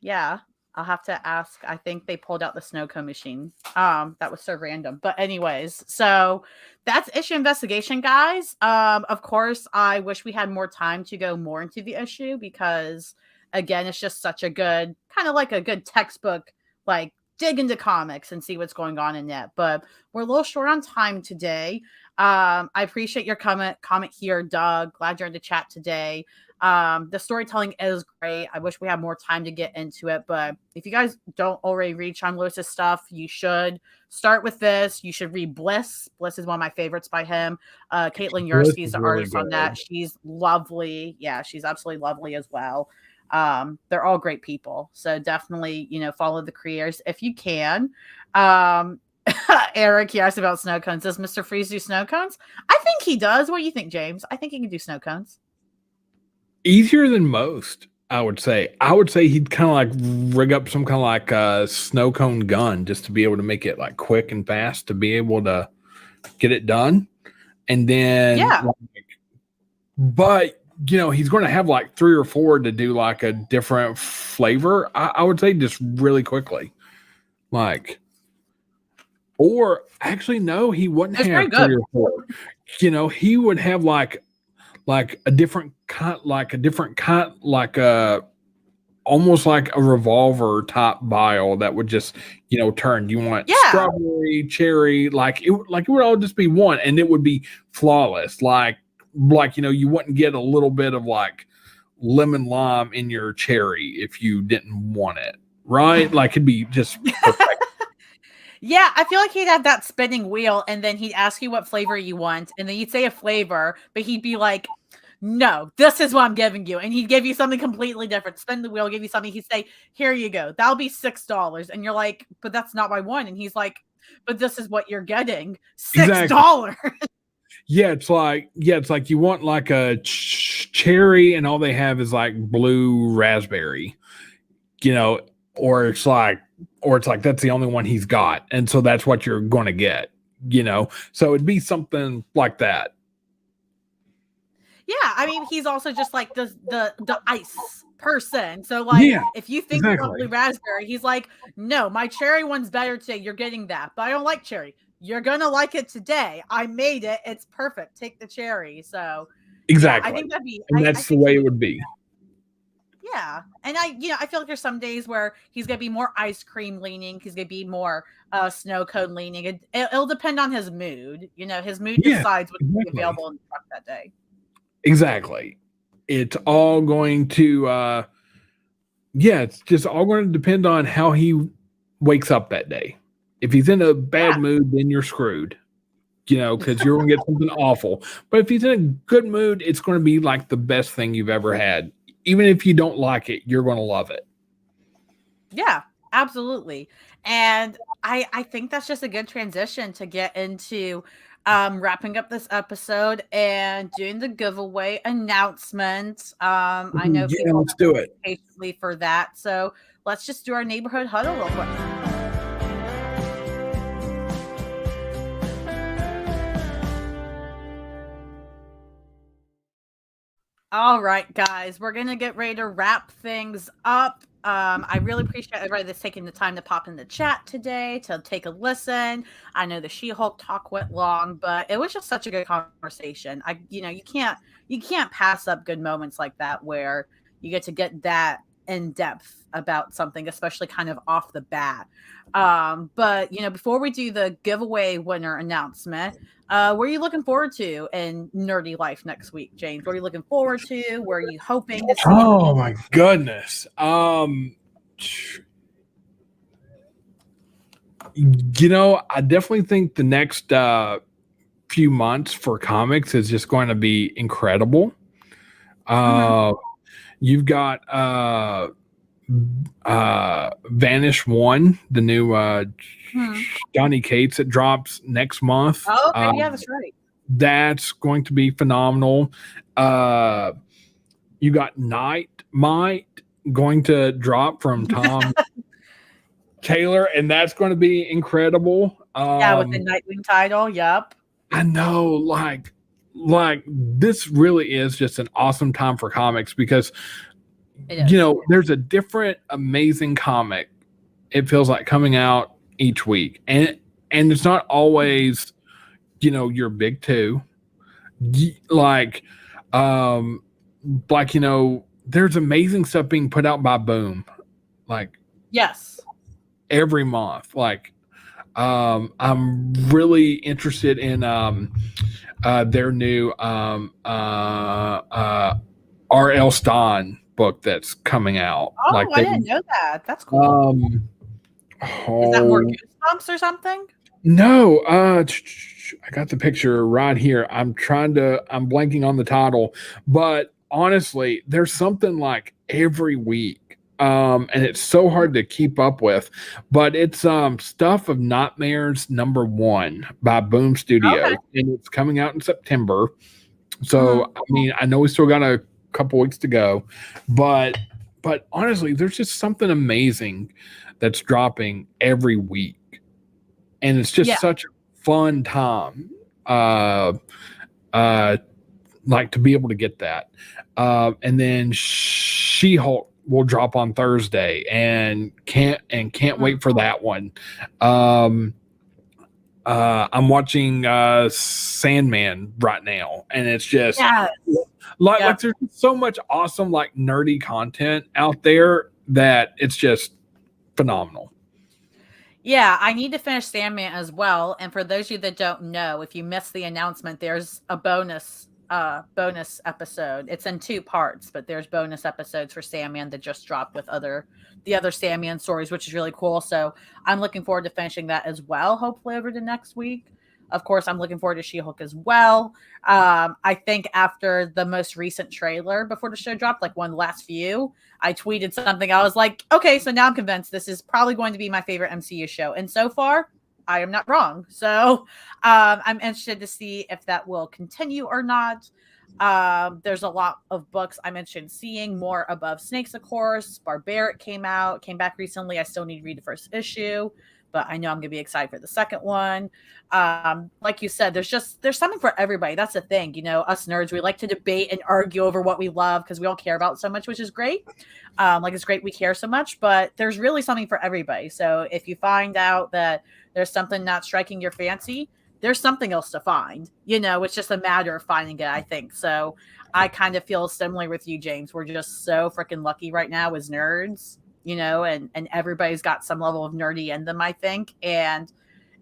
Yeah, I'll have to ask. I think they pulled out the snow cone machine. That was so random. But anyways, so that's issue investigation, guys. Of course, I wish we had more time to go more into the issue, because again, it's just such a good, kind of like a good textbook, like, dig into comics and see what's going on in it. But we're a little short on time today. I appreciate your comment here, Doug. Glad you're in the chat today. The storytelling is great. I wish we had more time to get into it, but if you guys don't already read Sean Lewis's stuff, you should start with this. You should read Bliss. Bliss is one of my favorites by him. Caitlin Yursky is the artist on that. She's lovely. Yeah, she's absolutely lovely as well. They're all great people. So definitely, follow the creators if you can. Eric, he asked about snow cones. Does Mr. Freeze do snow cones? I think he does. What do you think, James? I think he can do snow cones. Easier than most, I would say. I would say he'd kind of like rig up some kind of like a snow cone gun, just to be able to make it like quick and fast, to be able to get it done. And then, yeah. But he's going to have like 3 or 4 to do like a different flavor. I would say just really quickly, like, or actually, no, he wouldn't have 3 or 4. He would have like a different cut, like almost like a revolver top vial that would just, turn. You want strawberry, cherry, like it would all just be one, and it would be flawless. Like, you wouldn't get a little bit of like lemon lime in your cherry if you didn't want it, right? Like, it'd be just perfect. Yeah, I feel like he'd have that spinning wheel, and then he'd ask you what flavor you want, and then you'd say a flavor, but he'd be like, no, this is what I'm giving you. And he'd give you something completely different. Spin the wheel, give you something. He'd say, here you go. That'll be $6. And you're like, but that's not what I want. And he's like, but this is what you're getting. $6. Exactly. Yeah, it's like you want like a cherry, and all they have is like blue raspberry, or it's like that's the only one he's got, and so that's what you're going to get, So it'd be something like that. Yeah, I mean, he's also just like the ice person. So like, if you think you want blue raspberry, he's like, no, my cherry one's better today. You're getting that, but I don't like cherry. You're gonna like it today. I made it. It's perfect. Take the cherry. So exactly, I think that'd be. That's the way it would be. Yeah, and I feel like there's some days where he's gonna be more ice cream leaning. He's gonna be more snow cone leaning. It'll depend on his mood. His mood decides what's available in the truck that day. Exactly. It's all going to, it's just all going to depend on how he wakes up that day. If he's in a bad mood, then you're screwed, because you're going to get something awful. But if he's in a good mood, it's going to be like the best thing you've ever had. Even if you don't like it, you're going to love it. Yeah, absolutely. And I think that's just a good transition to get into wrapping up this episode and doing the giveaway announcement. I know people let's do it patiently for that. So let's just do our neighborhood huddle real quick. All right, guys, we're going to get ready to wrap things up. I really appreciate everybody that's taking the time to pop in the chat today to take a listen. I know the She-Hulk talk went long, but it was just such a good conversation. You can't pass up good moments like that where you get that in depth about something, especially kind of off the bat. But before we do the giveaway winner announcement, what are you looking forward to in nerdy life next week, James? What are you looking forward to? Where are you hoping to see? Oh my goodness. I definitely think the next few months for comics is just going to be incredible. You've got Vanish One, the new Johnny Cates that drops next month. Oh, okay, yeah, that's right. That's going to be phenomenal. You got Night Might going to drop from Tom Taylor, and that's going to be incredible. With the Nightwing title, yep. I know, like this really is just an awesome time for comics because there's a different amazing comic. It feels like coming out each week, and it's not always your big two. There's amazing stuff being put out by Boom, yes, every month. I'm really interested in their new R.L. Stein book that's coming out. Oh, I didn't know that. That's cool. Is that more Goosebumps or something? No, I got the picture right here. I'm blanking on the title, but honestly, there's something like every week. And it's so hard to keep up with, but it's Stuff of Nightmares #1 by Boom Studios, and it's coming out in September. So I mean, I know we still got a couple weeks to go, but honestly, there's just something amazing that's dropping every week. And it's just such a fun time, to be able to get that. And then She-Hulk will drop on Thursday, and can't wait for that one. I'm watching Sandman right now, and it's just like there's so much awesome nerdy content out there that it's just phenomenal. Yeah, I need to finish Sandman as well. And for those of you that don't know, if you missed the announcement, there's a bonus episode. It's in 2 parts, but there's bonus episodes for Sandman that just dropped with the other Sandman stories, which is really cool. So I'm looking forward to finishing that as well, hopefully over the next week. Of course, I'm looking forward to She-Hulk as well. I think after the most recent trailer before the show dropped, one of the last few, I tweeted something. I was like, okay, so now I'm convinced this is probably going to be my favorite MCU show. And so far, I am not wrong. So I'm interested to see if that will continue or not. There's a lot of books I'm interested in seeing. More Above Snakes, of course. Barbaric came back recently. I still need to read the first issue, but I know I'm going to be excited for the second one. Like you said, there's something for everybody. That's the thing. Us nerds, we like to debate and argue over what we love because we all care about so much, which is great. It's great we care so much, but there's really something for everybody. So if you find out that there's something not striking your fancy, there's something else to find. It's just a matter of finding it, I think. So I kind of feel similar with you, James. We're just so freaking lucky right now as nerds. And everybody's got some level of nerdy in them, I think. And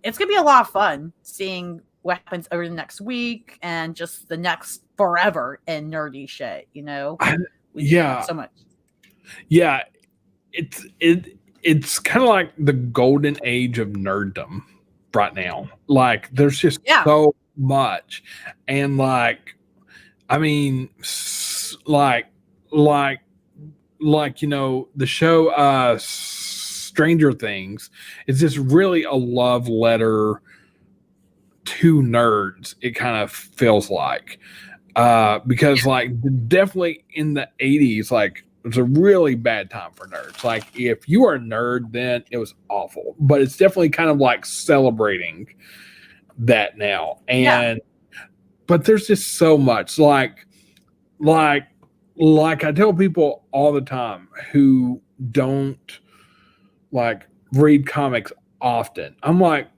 it's going to be a lot of fun seeing what happens over the next week and just the next forever in nerdy shit, so much. Yeah. It's kind of like the golden age of nerddom right now. There's just so much. And the show Stranger Things is just really a love letter to nerds. It kind of feels like because definitely in the 80s, it was a really bad time for nerds. If you are a nerd, then it was awful. But it's definitely kind of celebrating that now. And but there's just so much I tell people all the time who don't like read comics often. I'm like,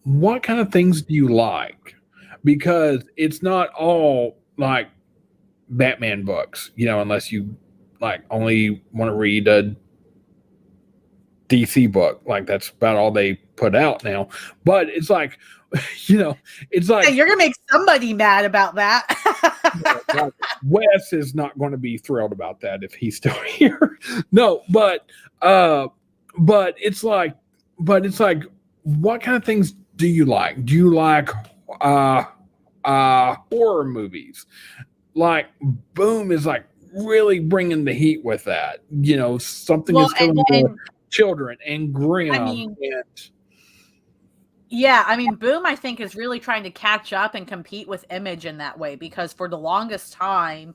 what kind of things do you like? Because it's not all like Batman books, unless you like only want to read a DC book. Like that's about all they put out now. But it's like, it's like You're gonna make somebody mad about that. like, Wes is not going to be thrilled about that if he's still here. No, but it's like, what kind of things do you like? Do you like horror movies? Like Boom is like really bringing the heat with that. Something is killing the children and Grimm. Boom, I think, is really trying to catch up and compete with Image in that way, because for the longest time,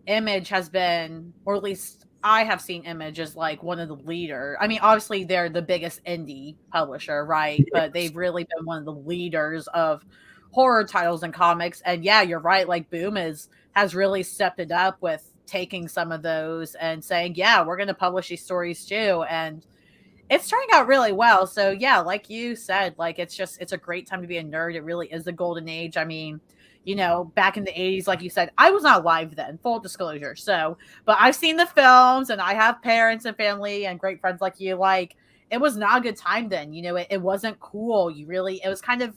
Image has been, or at least I have seen Image as like one of the leader. I mean, obviously they're the biggest indie publisher, right? Yes. But they've really been one of the leaders of horror titles and comics. And yeah, you're right. Like Boom has really stepped it up with taking some of those and saying, yeah, we're going to publish these stories too. And it's turning out really well. So yeah, like you said, like it's a great time to be a nerd. It really is the golden age. I mean, back in the 80s, like you said, I was not alive then, full disclosure. So, but I've seen the films and I have parents and family and great friends like you. Like it was not a good time then. It wasn't cool. You kind of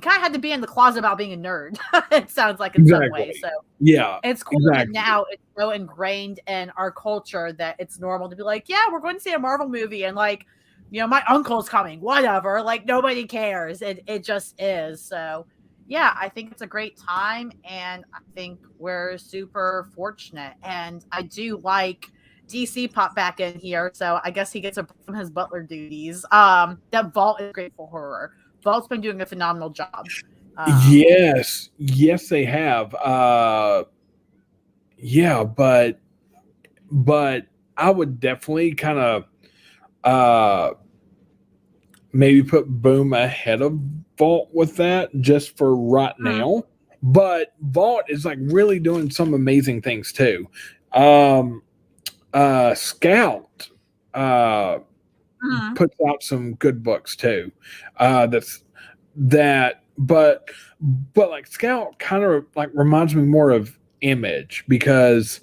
had to be in the closet about being a nerd. It sounds like in some way. So yeah, it's cool that now it's so ingrained in our culture that it's normal to be like, yeah, we're going to see a Marvel movie and like, my uncle's coming, whatever. Like nobody cares. It just is. So yeah, I think it's a great time and I think we're super fortunate. And I do like DC pop back in here. So I guess he gets a break from his butler duties. That Vault is great for horror. Vault's been doing a phenomenal job. Yes, they have. Yeah, but I would definitely kind of maybe put Boom ahead of Vault with that just for right now. But Vault is like really doing some amazing things too. Scout puts out some good books too. But like Scout kind of like reminds me more of Image because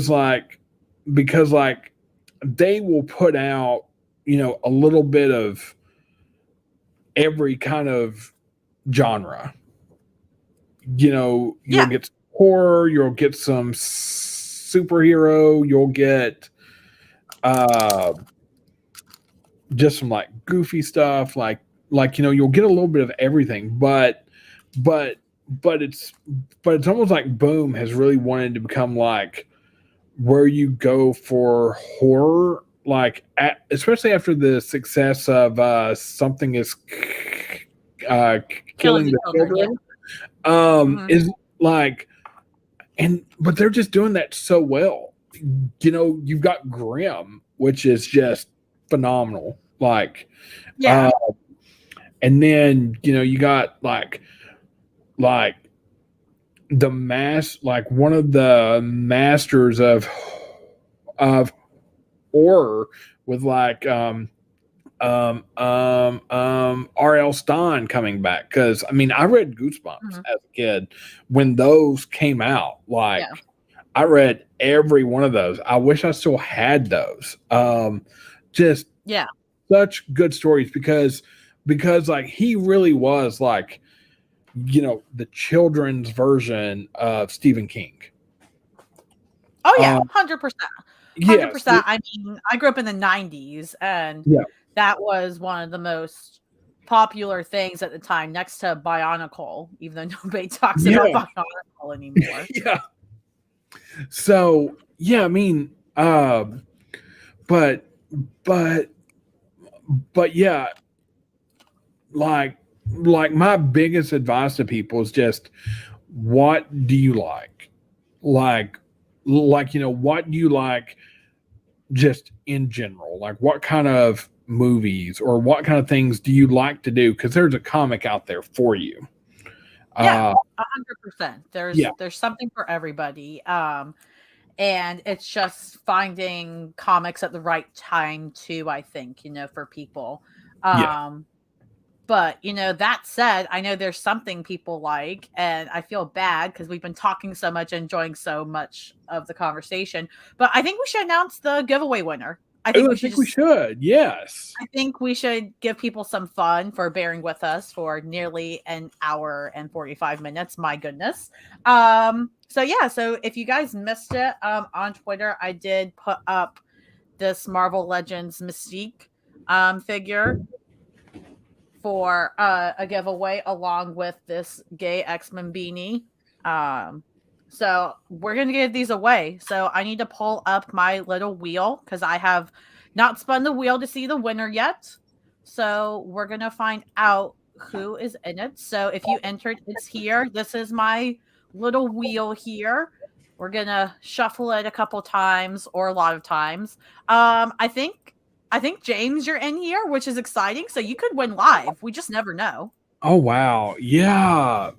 like they will put out a little bit of every kind of genre. You'll get some horror, you'll get some superhero, you'll get just some like goofy stuff, like you'll get a little bit of everything, but it's almost like Boom has really wanted to become like where you go for horror, like especially after the success of Something is Killing the Children. Is like, but they're just doing that so well. You've got Grimm, which is just phenomenal. Like, and then you got like the like one of the masters of horror with like R.L. Stein coming back, because I mean I read Goosebumps as a kid when those came out. Like I read every one of those. I wish I still had those. Just such good stories because like he really was like the children's version of Stephen King. Oh yeah, 100%. 100%. I mean, I grew up in the 90s and that was one of the most popular things at the time, next to Bionicle, even though nobody talks about Bionicle anymore. So I mean, but yeah, like my biggest advice to people is just, what do you like? Like what do you like just in general? Like what kind of movies or what kind of things do you like to do? Because there's a comic out there for you. 100%. There's something for everybody. and it's just finding comics at the right time too, I think, for people. Yeah. But, that said, I know there's something people like, and I feel bad because we've been talking so much, enjoying so much of the conversation. But I think we should announce the giveaway winner. I think Oh, we I should think we just should. Yes. I think we should give people some fun for bearing with us for nearly an hour and 45 minutes. My goodness. So if you guys missed it, on Twitter, I did put up this Marvel Legends Mystique figure for a giveaway along with this gay X-Men beanie. So we're gonna give these away. So I need to pull up my little wheel because I have not spun the wheel to see the winner yet. So we're gonna find out who is in it. So if you entered, it's here. This is my little wheel here. We're gonna shuffle it a couple times or a lot of times. I think James, you're in here, which is exciting. So you could win live. We just never know. Oh wow. Yeah.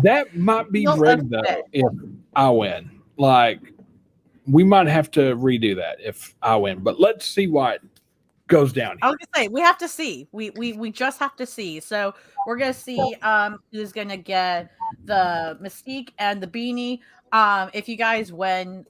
That might be Feel rigged a bit. though if I win. Like we might have to redo that if I win. But let's see what goes down I here. was gonna say we have to see. We just have to see. So we're gonna see who's gonna get the Mystique and the beanie. If you guys win,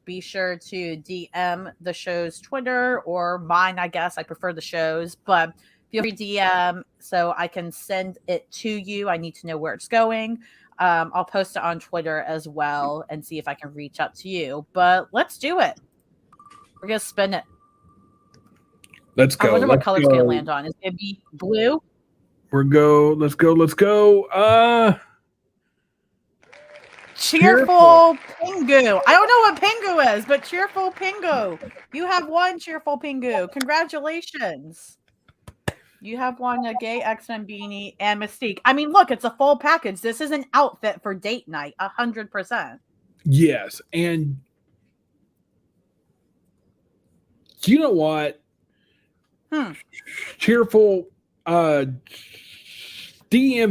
be sure to DM the show's Twitter or mine. I guess I prefer the show's, but feel free to DM so I can send it to you. I need to know where it's going. I'll post it on Twitter as well and see if I can reach out to you. But let's do it. We're gonna spin it. Let's go. I wonder what Let's color it's go. gonna land on. Is it gonna be blue? Let's go. Cheerful Pingu. I don't know what Pingu is, but Cheerful Pingu. You have won, Cheerful Pingu. Congratulations. You have won a gay X-Men beanie and Mystique. I mean, look, it's a full package. This is an outfit for date night, 100%. Yes. And you know what? Cheerful, DM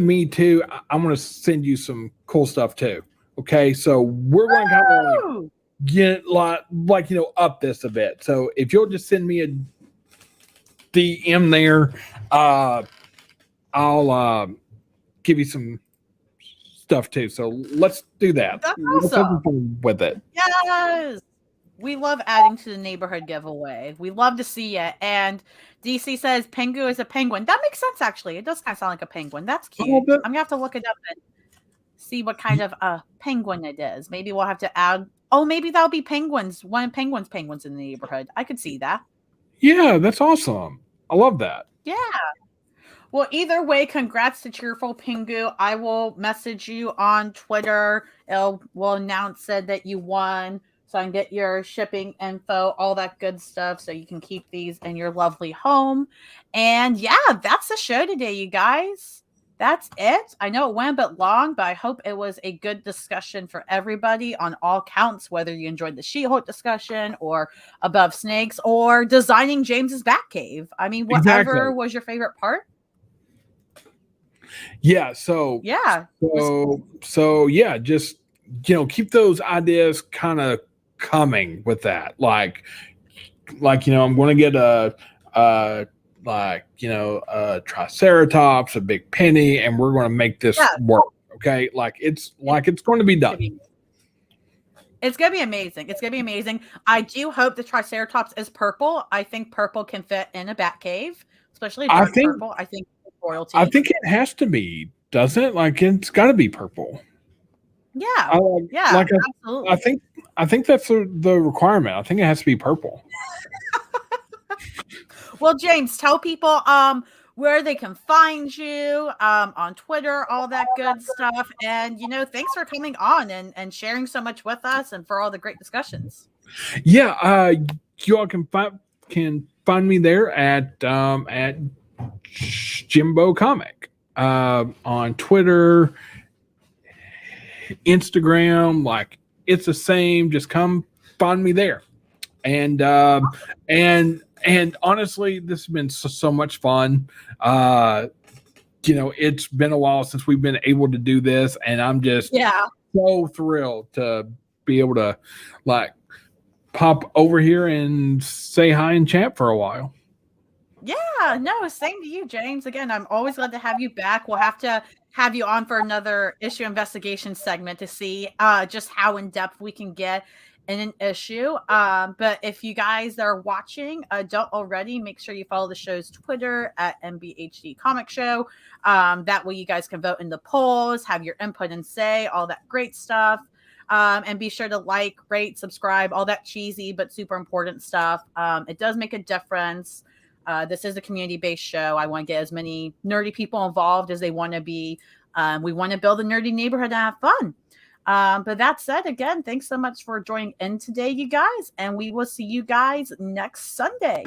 me too. I'm going to send you some cool stuff too. Okay. So we're going to kind of get up this a bit. So if you'll just send me a DM there, I'll give you some stuff too. So let's do that. That's Let's have awesome. fun with it. Yes. We love adding to the neighborhood giveaway. We love to see it. And DC says Pingu is a penguin. That makes sense, actually. It does kind of sound like a penguin. That's cute. I'm going to have to look it up and see what kind of penguin it is. Maybe we'll have to add. Oh, maybe that'll be penguins. One of penguins in the neighborhood. I could see that. Yeah, that's awesome. I love that. Yeah. Well, either way, congrats to Cheerful Pingu. I will message you on Twitter. We'll announce it that you won. So I can get your shipping info, all that good stuff, so you can keep these in your lovely home. And yeah, that's the show today, you guys. That's it. I know it went a bit long, but I hope it was a good discussion for everybody on all counts, whether you enjoyed the She-Hulk discussion or Above Snakes or designing James's Batcave. I mean, whatever was your favorite part. Yeah. So yeah, just keep those ideas kind of coming with that. Like I'm going to get a Triceratops, a big penny, and we're going to make this work. Okay, it's going to be done. It's going to be amazing. It's going to be amazing. I do hope the Triceratops is purple. I think purple can fit in a Batcave, especially dark purple. I think royalty. I think it has to be, doesn't it? It's got to be purple. Yeah. Absolutely. I think that's the requirement. I think it has to be purple. Well, James, tell people where they can find you on Twitter, all that good stuff. And, thanks for coming on and sharing so much with us and for all the great discussions. Yeah. You all can find me there at Jimbo Comic on Twitter, Instagram. It's the same. Just come find me there. And honestly, this has been so much fun. It's been a while since we've been able to do this, and I'm just so thrilled to be able to like pop over here and say hi and chat for a while. Yeah, no, same to you, James. Again, I'm always glad to have you back. We'll have to have you on for another issue investigation segment to see just how in depth we can get in an issue. But if you guys that are watching don't already, make sure you follow the show's Twitter at NBHD Comic Show. That way you guys can vote in the polls, have your input and say, all that great stuff. And be sure to like, rate, subscribe, all that cheesy but super important stuff. It does make a difference. This is a community-based show. I want to get as many nerdy people involved as they want to be. We want to build a nerdy neighborhood and have fun. But that said, again, thanks so much for joining in today, you guys. And we will see you guys next Sunday.